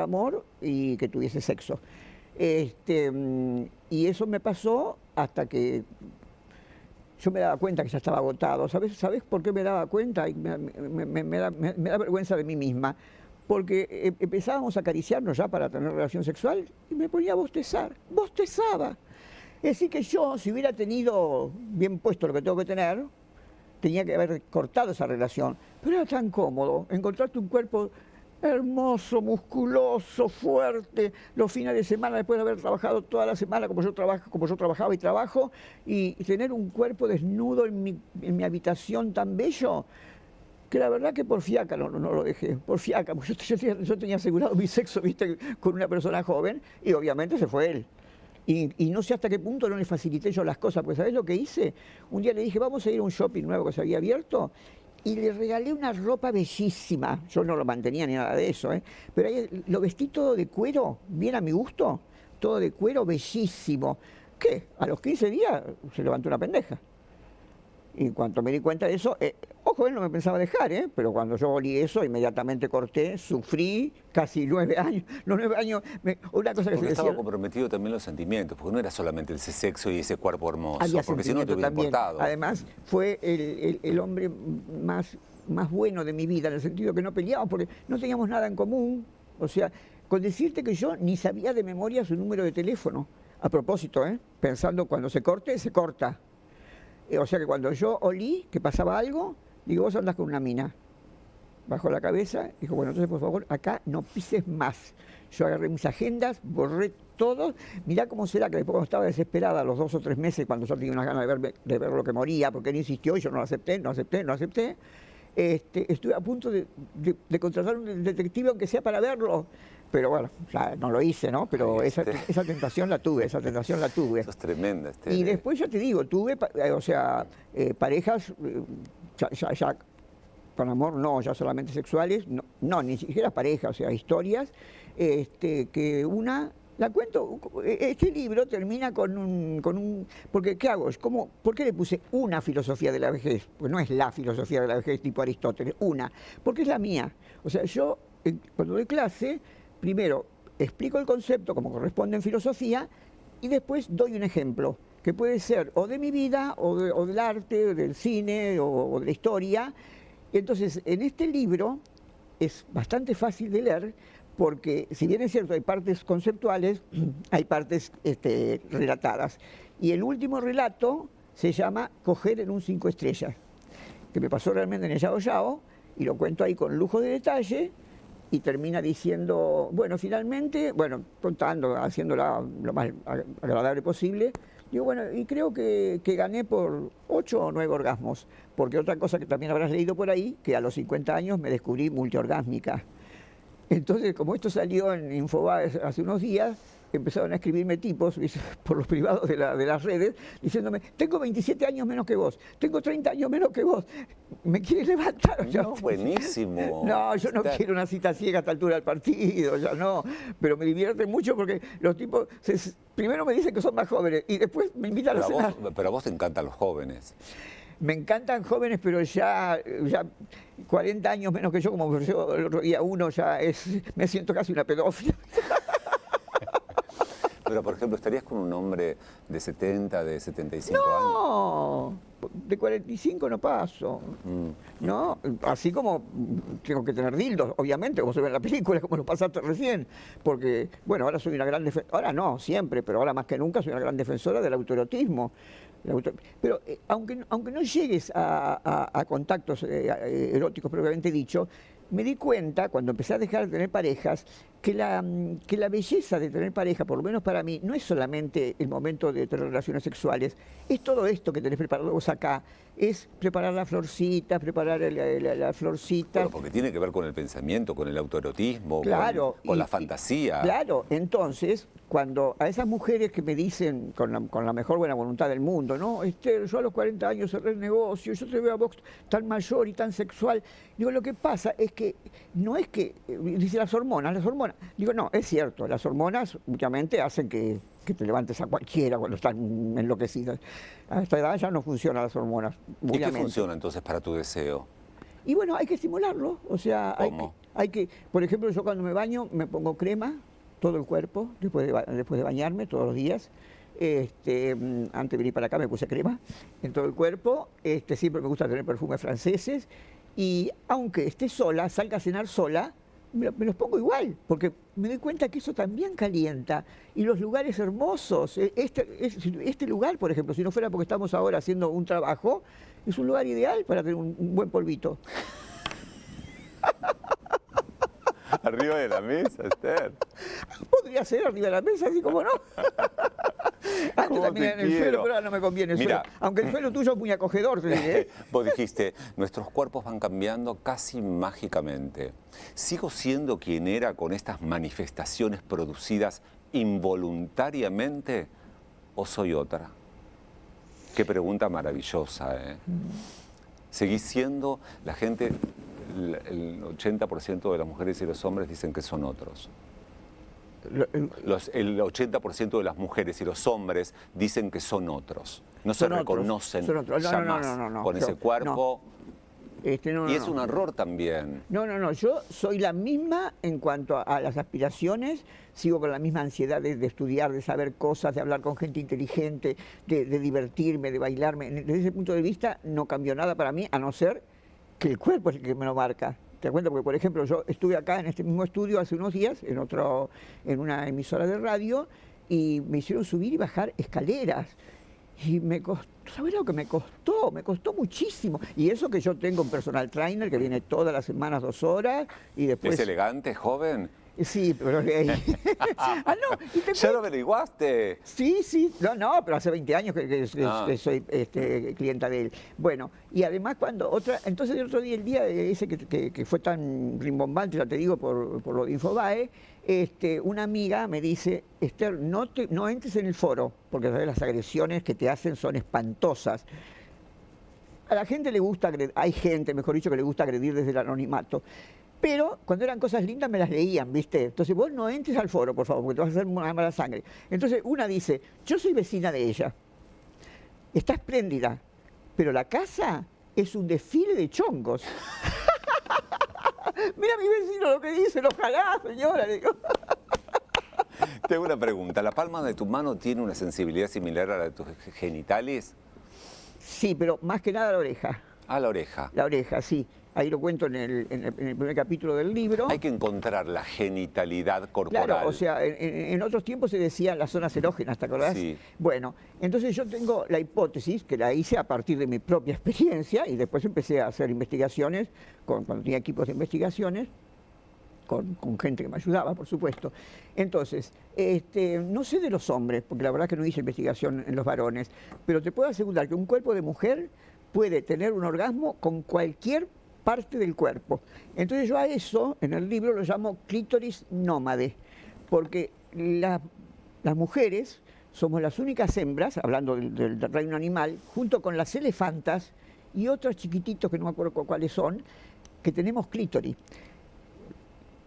amor y que tuviese sexo. Y eso me pasó hasta que yo me daba cuenta que ya estaba agotado. ¿Sabés por qué me daba cuenta? Y me da vergüenza de mí misma. Porque empezábamos a acariciarnos ya para tener relación sexual y me ponía a bostezar. Bostezaba. Es decir, que yo, si hubiera tenido bien puesto lo que tengo que tener, tenía que haber cortado esa relación. Pero era tan cómodo encontrarte un cuerpo hermoso, musculoso, fuerte, los fines de semana, después de haber trabajado toda la semana como yo trabajaba y trabajo, y tener un cuerpo desnudo en mi habitación tan bello, que la verdad que por fiaca no lo dejé, por fiaca, porque yo tenía asegurado mi sexo, viste, con una persona joven, y obviamente se fue él. Y no sé hasta qué punto no le facilité yo las cosas, porque ¿sabés lo que hice? Un día le dije, vamos a ir a un shopping nuevo que se había abierto, y le regalé una ropa bellísima. Yo no lo mantenía ni nada de eso, pero ahí lo vestí todo de cuero, bien a mi gusto, todo de cuero bellísimo. ¿Qué? A los 15 días se levantó una pendeja. Y en cuanto me di cuenta de eso, ojo, él no me pensaba dejar, pero cuando yo olí eso, inmediatamente corté, sufrí casi 9 años. Los 9 años, una cosa que porque se estaba decía, comprometido también los sentimientos, porque no era solamente ese sexo y ese cuerpo hermoso, había porque si no te hubiera también. importado. Además, fue el hombre más bueno de mi vida, en el sentido que no peleábamos, porque no teníamos nada en común. O sea, con decirte que yo ni sabía de memoria su número de teléfono. A propósito, pensando cuando se corte, se corta. O sea que cuando yo olí que pasaba algo, digo, vos andás con una mina. Bajó la cabeza, dijo, bueno, entonces por favor, acá no pises más. Yo agarré mis agendas, borré todo. Mirá cómo será que después cuando estaba desesperada, a los 2 o 3 meses, cuando yo tenía unas ganas de ver lo que moría, porque él insistió y yo no lo acepté, estuve a punto de contratar un detective, aunque sea para verlo. Pero bueno, ya no lo hice, ¿no? Pero esa tentación la tuve, Eso es tremenda. Y después ya te digo, tuve, parejas ya con amor no, ya solamente sexuales, no, ni siquiera pareja, o sea, historias, que una... La cuento, este libro termina con un porque ¿qué hago? ¿Por qué le puse una filosofía de la vejez? Pues no es la filosofía de la vejez tipo Aristóteles, una, porque es la mía. O sea, yo cuando doy clase, primero explico el concepto como corresponde en filosofía y después doy un ejemplo, que puede ser o de mi vida, o del arte, o del cine, o de la historia. Y entonces, en este libro es bastante fácil de leer, porque si bien es cierto, hay partes conceptuales, hay partes relatadas. Y el último relato se llama Coger en un 5 estrellas, que me pasó realmente en el Yao Yao, y lo cuento ahí con lujo de detalle, y termina diciendo, bueno, finalmente, bueno, contando, haciéndola lo más agradable posible, digo, bueno, y creo que gané por 8 o 9 orgasmos, porque otra cosa que también habrás leído por ahí, que a los 50 años me descubrí multiorgásmica. Entonces, como esto salió en Infobae hace unos días, empezaron a escribirme tipos por los privados de las redes, diciéndome, tengo 27 años menos que vos, tengo 30 años menos que vos, ¿me quieres levantar? No, buenísimo. No, yo no quiero una cita ciega a esta altura del partido, ya no, pero me divierte mucho porque los tipos primero me dicen que son más jóvenes y después me invitan a cenar. Pero a vos te encantan los jóvenes. Me encantan jóvenes, pero ya 40 años menos que yo, como yo el otro día uno, me siento casi una pedófila. Pero, por ejemplo, ¿estarías con un hombre de 70, de 75 años? No, de 45 no paso. No, así como tengo que tener dildos, obviamente, como se ve en la película, como lo pasaste recién. Porque, bueno, ahora soy una gran defensora, ahora no, siempre, pero ahora más que nunca soy una gran defensora del autoerotismo. Pero aunque no llegues a contactos eróticos propiamente dicho, me di cuenta, cuando empecé a dejar de tener parejas, que la belleza de tener pareja, por lo menos para mí, no es solamente el momento de tener relaciones sexuales, es todo esto que tenés preparado vos acá, es preparar la florcita, preparar la florcita. Pero porque tiene que ver con el pensamiento, con el autoerotismo, claro, con la fantasía. Claro, entonces, cuando a esas mujeres que me dicen con la mejor buena voluntad del mundo, ¿no? Esther, yo a los 40 años cerré el negocio, yo te veo a vos tan mayor y tan sexual. Digo, lo que pasa es que no es que, dice las hormonas. Digo, no, es cierto, las hormonas obviamente hacen que te levantes a cualquiera cuando están enloquecidas. A esta edad ya no funcionan las hormonas. ¿Y qué funciona entonces para tu deseo? Y bueno, hay que estimularlo, o sea, ¿Cómo? hay que, por ejemplo, yo cuando me baño me pongo crema, todo el cuerpo, después de bañarme todos los días. Antes de venir para acá me puse crema en todo el cuerpo. Siempre me gusta tener perfumes franceses. Y aunque esté sola, salga a cenar sola, me los pongo igual, porque me doy cuenta que eso también calienta. Y los lugares hermosos, este lugar, por ejemplo, si no fuera porque estamos ahora haciendo un trabajo, es un lugar ideal para tener un buen polvito. Arriba de la mesa, Esther. Podría ser arriba de la mesa, así como no. Antes también en el suelo, pero ahora no me conviene el suelo. Aunque el suelo tuyo es muy acogedor, te diré. Vos dijiste, nuestros cuerpos van cambiando casi mágicamente. ¿Sigo siendo quien era con estas manifestaciones producidas involuntariamente o soy otra? Qué pregunta maravillosa, ¿eh? ¿Seguís siendo la gente, el 80% de las mujeres y los hombres dicen que son otros? El 80% de las mujeres y los hombres dicen que son otros. No se reconocen ya más con ese cuerpo. Y es un error también. No, yo soy la misma en cuanto a las aspiraciones, sigo con la misma ansiedad de estudiar, de saber cosas, de hablar con gente inteligente, de divertirme, de bailarme. Desde ese punto de vista no cambió nada para mí, a no ser que el cuerpo es el que me lo marca. Te das cuenta, porque por ejemplo yo estuve acá en este mismo estudio hace unos días, en una emisora de radio, y me hicieron subir y bajar escaleras. Y me costó, ¿sabes lo que me costó? Me costó muchísimo. Y eso que yo tengo un personal trainer que viene todas las semanas 2 horas y después... ¿Es elegante, joven? Sí, pero... no, ¿Ya lo averiguaste? Sí, no, pero hace 20 años que soy clienta de él. Bueno, y además entonces el otro día, el día ese que fue tan rimbombante, ya te digo, por lo de Infobae, una amiga me dice, Esther, no entres en el foro, porque ¿sabes? Las agresiones que te hacen son espantosas. A la gente le gusta agredir, hay gente, mejor dicho, que le gusta agredir desde el anonimato. Pero cuando eran cosas lindas me las leían, ¿viste? Entonces vos no entres al foro, por favor, porque te vas a hacer una mala sangre. Entonces una dice, yo soy vecina de ella, está espléndida, pero la casa es un desfile de chongos. Mira mi vecino lo que dice, ojalá, señora, le digo. Tengo una pregunta. ¿La palma de tu mano tiene una sensibilidad similar a la de tus genitales? Sí, pero más que nada la oreja. Ah, la oreja. La oreja, sí. Ahí lo cuento en el primer capítulo del libro. Hay que encontrar la genitalidad corporal. Claro, o sea, en otros tiempos se decían las zonas erógenas, ¿te acordás? Sí. Bueno, entonces yo tengo la hipótesis, que la hice a partir de mi propia experiencia, y después empecé a hacer investigaciones, cuando tenía equipos de investigaciones, con gente que me ayudaba, por supuesto. Entonces, no sé de los hombres, porque la verdad que no hice investigación en los varones, pero te puedo asegurar que un cuerpo de mujer puede tener un orgasmo con cualquier parte del cuerpo. Entonces yo a eso, en el libro, lo llamo clítoris nómade, porque las mujeres somos las únicas hembras, hablando del reino animal, junto con las elefantas y otros chiquititos que no me acuerdo cuáles son, que tenemos clítoris.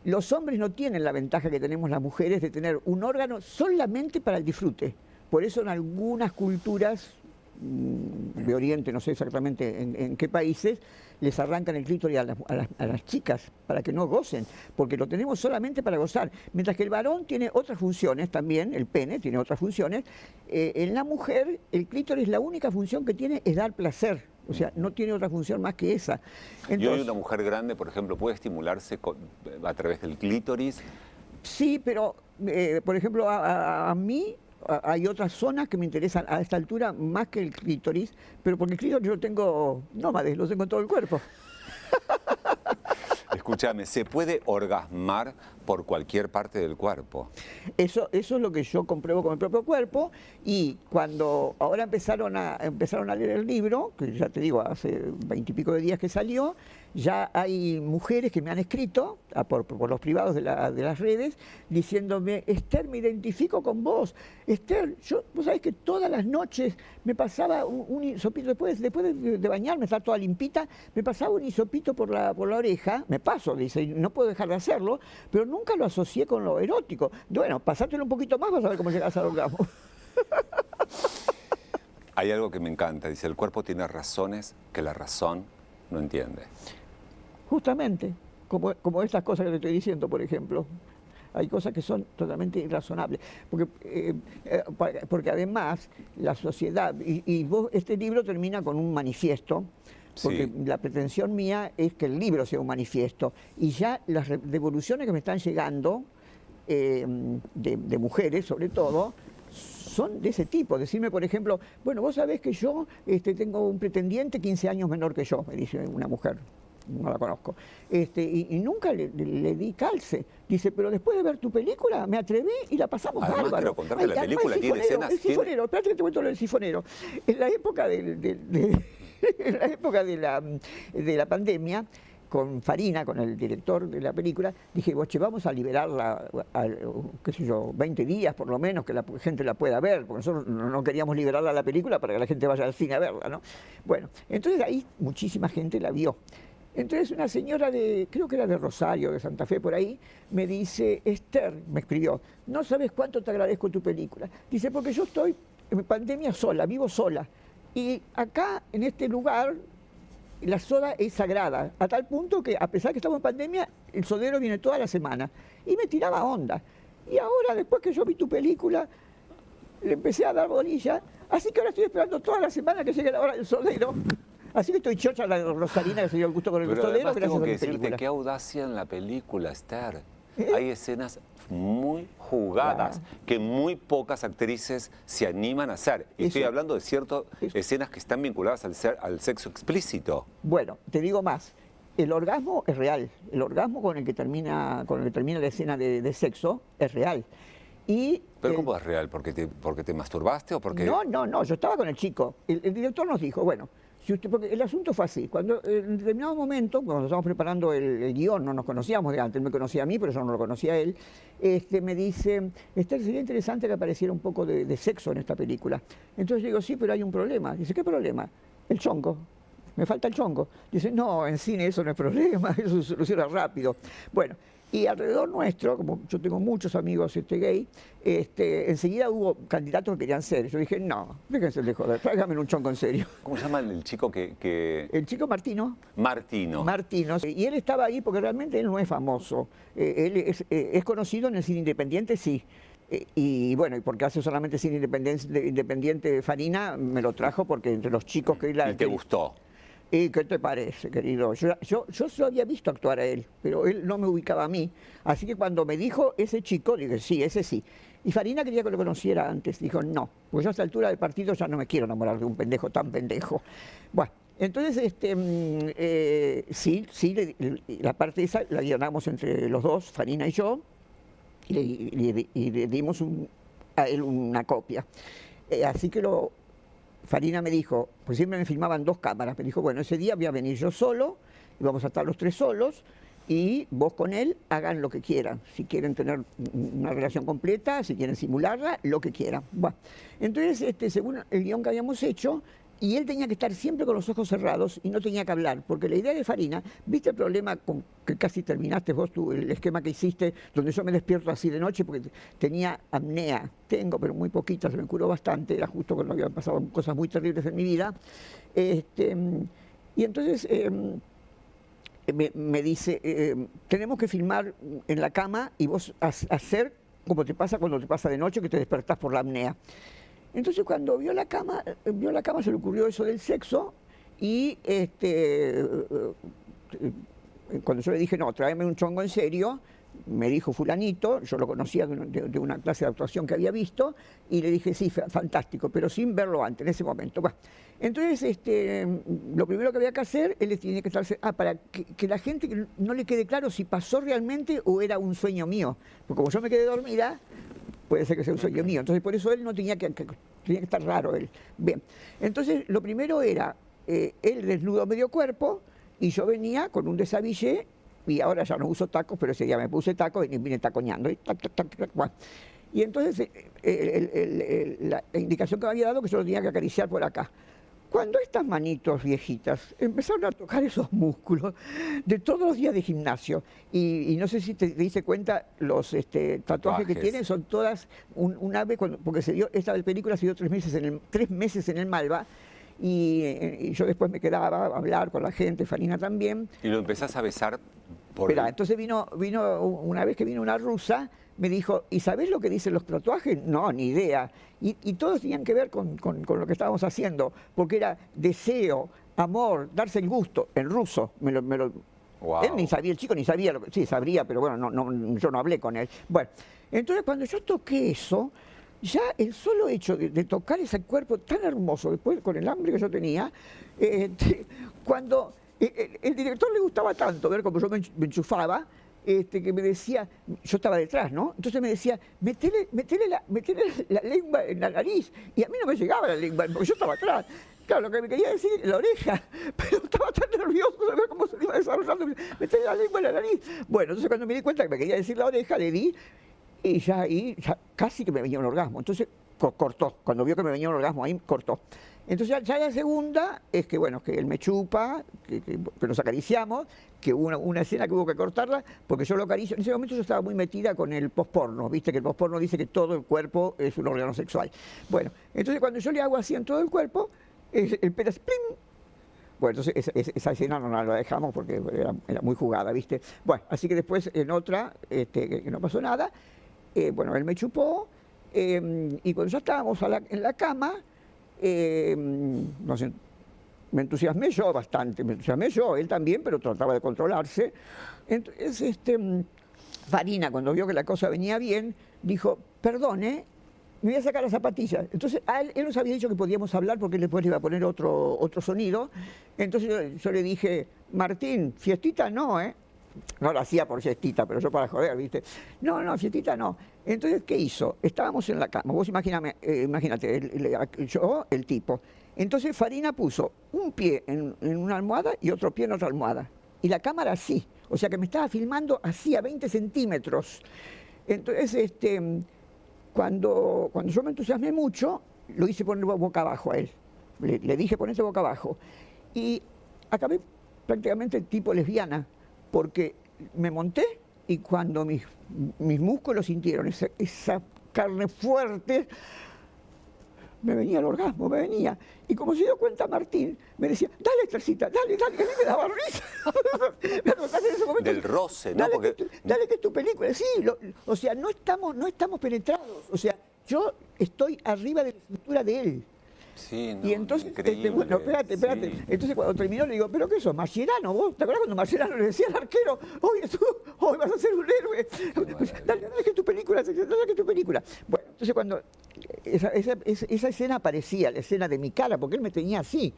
Los hombres no tienen la ventaja que tenemos las mujeres de tener un órgano solamente para el disfrute. Por eso en algunas culturas de Oriente, no sé exactamente en qué países, les arrancan el clítoris a las chicas para que no gocen, porque lo tenemos solamente para gozar. Mientras que el varón tiene otras funciones también, el pene tiene otras funciones, en la mujer el clítoris la única función que tiene es dar placer. O sea, no tiene otra función más que esa. Entonces, ¿y hoy una mujer grande, por ejemplo, puede estimularse a través del clítoris? Sí, pero, por ejemplo, a mí hay otras zonas que me interesan a esta altura más que el clítoris, pero porque el clítoris yo lo tengo nómades, lo tengo en todo el cuerpo. Escúchame, ¿se puede orgasmar por cualquier parte del cuerpo? Eso es lo que yo compruebo con el propio cuerpo, y cuando ahora empezaron a leer el libro, que ya te digo, hace 20 y pico de días que salió, ya hay mujeres que me han escrito por los privados de las redes diciéndome, Esther, me identifico con vos. Esther, vos sabés que todas las noches me pasaba un hisopito, después de bañarme, estar toda limpita, me pasaba un hisopito por la oreja, me paso, dice, y no puedo dejar de hacerlo, pero nunca lo asocié con lo erótico. Bueno, pasátelo un poquito más, vas a ver cómo llegas al orgasmo. Hay algo que me encanta, dice, el cuerpo tiene razones que la razón no entiende. Justamente, como estas cosas que te estoy diciendo, por ejemplo. Hay cosas que son totalmente irrazonables. Porque además la sociedad, y este libro termina con un manifiesto, porque sí, la pretensión mía es que el libro sea un manifiesto. Y ya las devoluciones que me están llegando, de mujeres sobre todo, son de ese tipo. Decirme, por ejemplo, bueno, vos sabés que yo tengo un pretendiente 15 años menor que yo, me dice una mujer. No la conozco, y nunca le di calce. Dice, pero después de ver tu película me atreví y la pasamos bárbaro. Además, quiero contar que la película tiene escenas... El sifonero, espérate que te cuento lo del sifonero. En la época en la época de la pandemia, con Farina, con el director de la película, dije, che, vamos a liberarla, qué sé yo, 20 días por lo menos, que la gente la pueda ver, porque nosotros no queríamos liberarla a la película para que la gente vaya al cine a verla, ¿no? Bueno, entonces ahí muchísima gente la vio. Entonces una señora creo que era de Rosario, de Santa Fe, por ahí, me dice, Esther, me escribió, no sabes cuánto te agradezco tu película. Dice, porque yo estoy en pandemia sola, vivo sola. Y acá, en este lugar, la soda es sagrada, a tal punto que, a pesar que estamos en pandemia, el sodero viene toda la semana. Y me tiraba onda. Y ahora, después que yo vi tu película, le empecé a dar bolilla. Así que ahora estoy esperando toda la semana que llegue la hora del sodero. Así que estoy chocha la rosarina que se dio el gusto con el sodero. Pero tengo que decirte, qué audacia en la película, Esther. Hay escenas muy jugadas que muy pocas actrices se animan a hacer. Y estoy hablando de ciertas escenas que están vinculadas al sexo explícito. Bueno, te digo más. El orgasmo es real. El orgasmo con el que termina la escena de sexo es real. ¿Pero cómo es real? ¿Porque te masturbaste o porque...? No, yo estaba con el chico. El director nos dijo, bueno, porque el asunto fue así, cuando en determinado momento, cuando estábamos preparando el guión, no nos conocíamos de antes, él me conocía a mí, pero yo no lo conocía a él, me dice, Esther, sería interesante que apareciera un poco de sexo en esta película. Entonces yo digo, sí, pero hay un problema. Dice, ¿qué problema? El chongo. me falta el chongo. Dice, no, en cine eso no es problema, eso se soluciona rápido. Bueno, y alrededor nuestro, como yo tengo muchos amigos gay, enseguida hubo candidatos que querían ser. Yo dije, no, déjense de joder, tráigame un chongo en serio. ¿Cómo se llama el chico que...? El chico Martino. Martino. Martino. Y él estaba ahí porque realmente él no es famoso. Él es conocido en el cine independiente, sí. Y bueno, y porque hace solamente cine independiente Farina, me lo trajo porque entre los chicos que... ¿Y te gustó? ¿Y qué te parece, querido? Yo lo había visto actuar a él, pero él no me ubicaba a mí. Así que cuando me dijo ese chico, dije, sí, ese sí. Y Farina quería que lo conociera antes. Dijo, no, pues yo a esta altura del partido ya no me quiero enamorar de un pendejo tan pendejo. Bueno, entonces, sí, la parte esa la guionamos entre los dos, Farina y yo, y le dimos a él una copia. Así que Farina me dijo, pues siempre me filmaban 2 cámaras, me dijo, bueno, ese día voy a venir yo solo, y vamos a estar los 3 solos, y vos con él hagan lo que quieran, si quieren tener una relación completa, si quieren simularla, lo que quieran. Bueno, entonces, según el guión que habíamos hecho, y él tenía que estar siempre con los ojos cerrados y no tenía que hablar, porque la idea de Farina, ¿viste el problema con que casi terminaste vos el esquema que hiciste, donde yo me despierto así de noche porque tenía apnea? Tengo, pero muy poquita, se me curó bastante, era justo cuando habían pasado cosas muy terribles en mi vida. Y entonces me dice, tenemos que filmar en la cama y vos hacer como te pasa cuando te pasa de noche, que te despertás por la apnea. Entonces cuando vio la cama se le ocurrió eso del sexo y cuando yo le dije, no, tráeme un chongo en serio, me dijo fulanito, yo lo conocía de una clase de actuación que había visto, y le dije, sí, fantástico, pero sin verlo antes, en ese momento. Bueno, entonces, lo primero que había que hacer, él tiene que estarse, para que la gente no le quede claro si pasó realmente o era un sueño mío, porque como yo me quedé dormida, puede ser que sea un sueño mío. Entonces, por eso él no tenía que estar raro él. Bien, entonces lo primero era él desnudo medio cuerpo y yo venía con un deshabillé y ahora ya no uso tacos, pero ese día me puse tacos y vine taconeando. Y entonces la indicación que me había dado que yo lo tenía que acariciar por acá. Cuando estas manitos viejitas empezaron a tocar esos músculos de todos los días de gimnasio, y no sé si te diste cuenta, los tatuajes que tienen son todas un ave, porque esta película se dio 3 meses en el Malva, y yo después me quedaba a hablar con la gente, Farina también. ¿Y lo empezás a besar por Espera, entonces vino una vez que vino una rusa, me dijo, ¿y sabés lo que dicen los tatuajes? No, ni idea. Y todos tenían que ver con lo que estábamos haciendo, porque era deseo, amor, darse el gusto, en ruso. Wow. Él ni sabía, el chico ni sabía, sí sabría, pero bueno, yo no hablé con él. Bueno, entonces cuando yo toqué eso, ya el solo hecho de tocar ese cuerpo tan hermoso, después con el hambre que yo tenía, cuando el director le gustaba tanto ver cómo yo me enchufaba, que me decía, yo estaba detrás, ¿no? Entonces me decía, metele la lengua en la nariz, y a mí no me llegaba la lengua, porque yo estaba atrás. Claro, lo que me quería decir la oreja, pero estaba tan nervioso de ver cómo se iba desarrollando, metele la lengua en la nariz. Bueno, entonces cuando me di cuenta que me quería decir la oreja, le di, y ya casi que me venía un orgasmo. Entonces cortó, cuando vio que me venía un orgasmo, ahí cortó. Entonces ya la segunda es que, bueno, que él me chupa, que nos acariciamos, que hubo una escena que hubo que cortarla, porque yo lo acaricio. En ese momento yo estaba muy metida con el posporno, viste que el posporno dice que todo el cuerpo es un órgano sexual. Bueno, entonces cuando yo le hago así en todo el cuerpo, el pelo es ¡plim! Bueno, entonces esa escena no la dejamos porque era muy jugada, viste. Bueno, así que después en otra, que no pasó nada, bueno, él me chupó, y cuando ya estábamos en la cama, no sé, me entusiasmé yo bastante, él también, pero trataba de controlarse. Entonces, Farina, cuando vio que la cosa venía bien, dijo, perdone, me voy a sacar las zapatillas. Entonces, él nos había dicho que podíamos hablar porque él después le iba a poner otro sonido. Entonces yo le dije, Martín, fiestita no, ¿eh? No lo hacía por fiestita, pero yo para joder, ¿viste? No, fiestita no. Entonces, ¿qué hizo? Estábamos en la cama. Vos imagínate, yo, el tipo. Entonces Farina puso un pie en una almohada y otro pie en otra almohada. Y la cámara así. O sea que me estaba filmando así, a 20 centímetros. Entonces, cuando yo me entusiasmé mucho, lo hice poner boca abajo a él. Le dije, ponete boca abajo. Y acabé prácticamente tipo lesbiana, porque me monté y cuando mis músculos sintieron esa carne fuerte, me venía el orgasmo, me venía. Y como se dio cuenta Martín, me decía, dale, Esthercita, dale, dale, que a mí me daba risa. En ese momento, del roce, ¿no? Dale, Porque... dale que es tu película. Sí, o sea, no estamos penetrados. O sea, yo estoy arriba de la cintura de él. Sí, no, Y entonces, increíble, bueno, espérate. sí. Entonces cuando terminó le digo, ¿pero qué sos, Mascherano vos? ¿Te acuerdas cuando Mascherano le decía al arquero, oye, tú, hoy vas a ser un héroe? Dale que es tu película, dale que es tu película. Bueno, entonces cuando esa escena aparecía, la escena de mi cara, porque él me tenía así.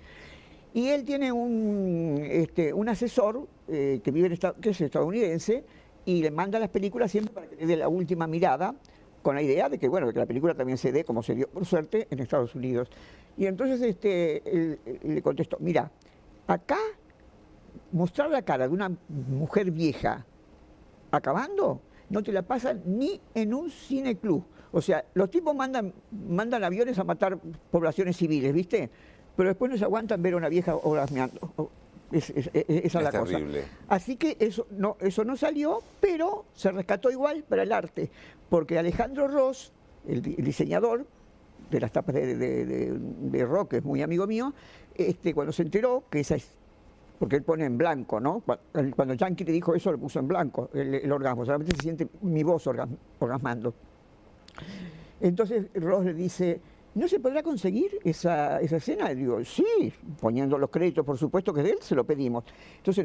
Y él tiene un asesor que vive que es estadounidense y le manda las películas siempre para que le dé la última mirada, con la idea de que, bueno, que la película también se dé, como se dio, por suerte, en Estados Unidos. Y entonces él le contestó, mira, acá mostrar la cara de una mujer vieja acabando, no te la pasan ni en un cineclub. O sea, los tipos mandan aviones a matar poblaciones civiles, ¿viste? Pero después no se aguantan ver a una vieja orgasmeando. Esa es la terrible. cosa. Así que eso no salió, pero se rescató igual para el arte, porque Alejandro Ross, el diseñador de las tapas de rock, que es muy amigo mío, cuando se enteró que esa es, porque él pone en blanco, ¿no? Cuando Yankee le dijo eso, lo puso en blanco, el orgasmo, solamente se siente mi voz orgasmando. Entonces Ross le dice, ¿no se podrá conseguir esa escena? Y digo, sí, poniendo los créditos, por supuesto que de él, se lo pedimos. Entonces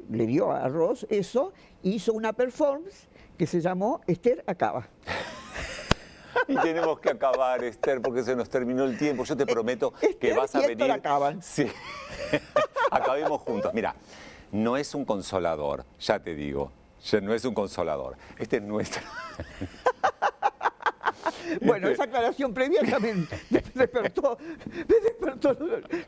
le dio a Ross eso, hizo una performance que se llamó Esther Acaba. Y tenemos que acabar, Esther, porque se nos terminó el tiempo. Yo te prometo que vas a venir. Acaban. Sí. Acabemos juntos. Mira, no es un consolador, ya te digo. No es un consolador. Este es nuestro. Bueno, esa aclaración previa también despertó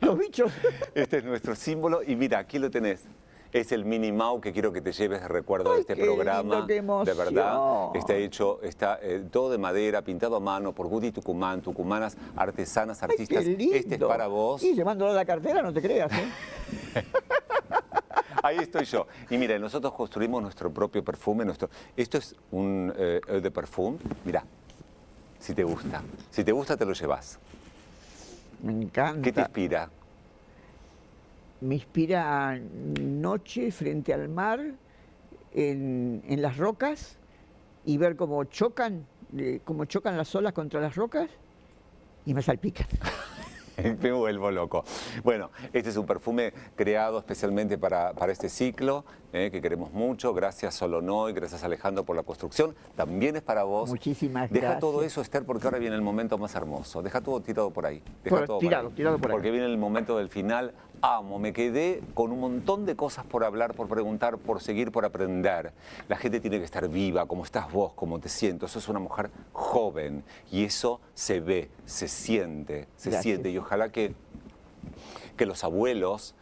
los bichos. Este es nuestro símbolo y mira, aquí lo tenés. Es el Mini Mau que quiero que te lleves de recuerdo de este programa. Lindo, qué emoción. De verdad, está todo de madera, pintado a mano por Woody Tucumán, tucumanas, artesanas, artistas. Qué lindo. Este es para vos. Y llevándolo a la cartera, no te creas, ¿eh? Ahí estoy yo. Y mira, nosotros construimos nuestro propio perfume. Esto es un eau de perfume. Mira, si te gusta. Si te gusta, te lo llevas. Me encanta. ¿Qué te inspira? Me inspira noche frente al mar, en las rocas, y ver cómo chocan las olas contra las rocas y me salpican. Me vuelvo loco. Bueno, este es un perfume creado especialmente para este ciclo, que queremos mucho. Gracias Solonoy, gracias Alejandro por la construcción. También es para vos. Muchísimas Deja gracias. todo eso, Esther, porque ahora viene el momento más hermoso. Deja todo tirado por ahí. Tirado por ahí. Porque viene el momento del final. Amo, me quedé con un montón de cosas por hablar, por preguntar, por seguir, por aprender. La gente tiene que estar viva, como estás vos, como te siento. Sos una mujer joven y eso se ve, se siente, Y ojalá que los abuelos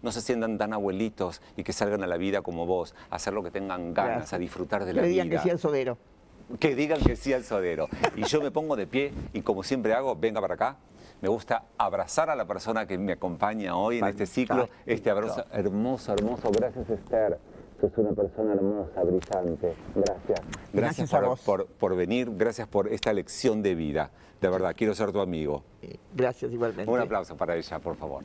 no se sientan tan abuelitos y que salgan a la vida como vos, a hacer lo que tengan ganas, Gracias. a disfrutar de la vida. Que digan que sí al sodero. Que digan que sí al sodero. Y yo me pongo de pie y como siempre hago, venga para acá. Me gusta abrazar a la persona que me acompaña hoy en este ciclo. Este abrazo hermoso, hermoso. Gracias, Esther. Sos una persona hermosa, brillante. Gracias. Gracias a vos. por venir. Gracias por esta lección de vida. De verdad, quiero ser tu amigo. Gracias igualmente. Un aplauso para ella, por favor.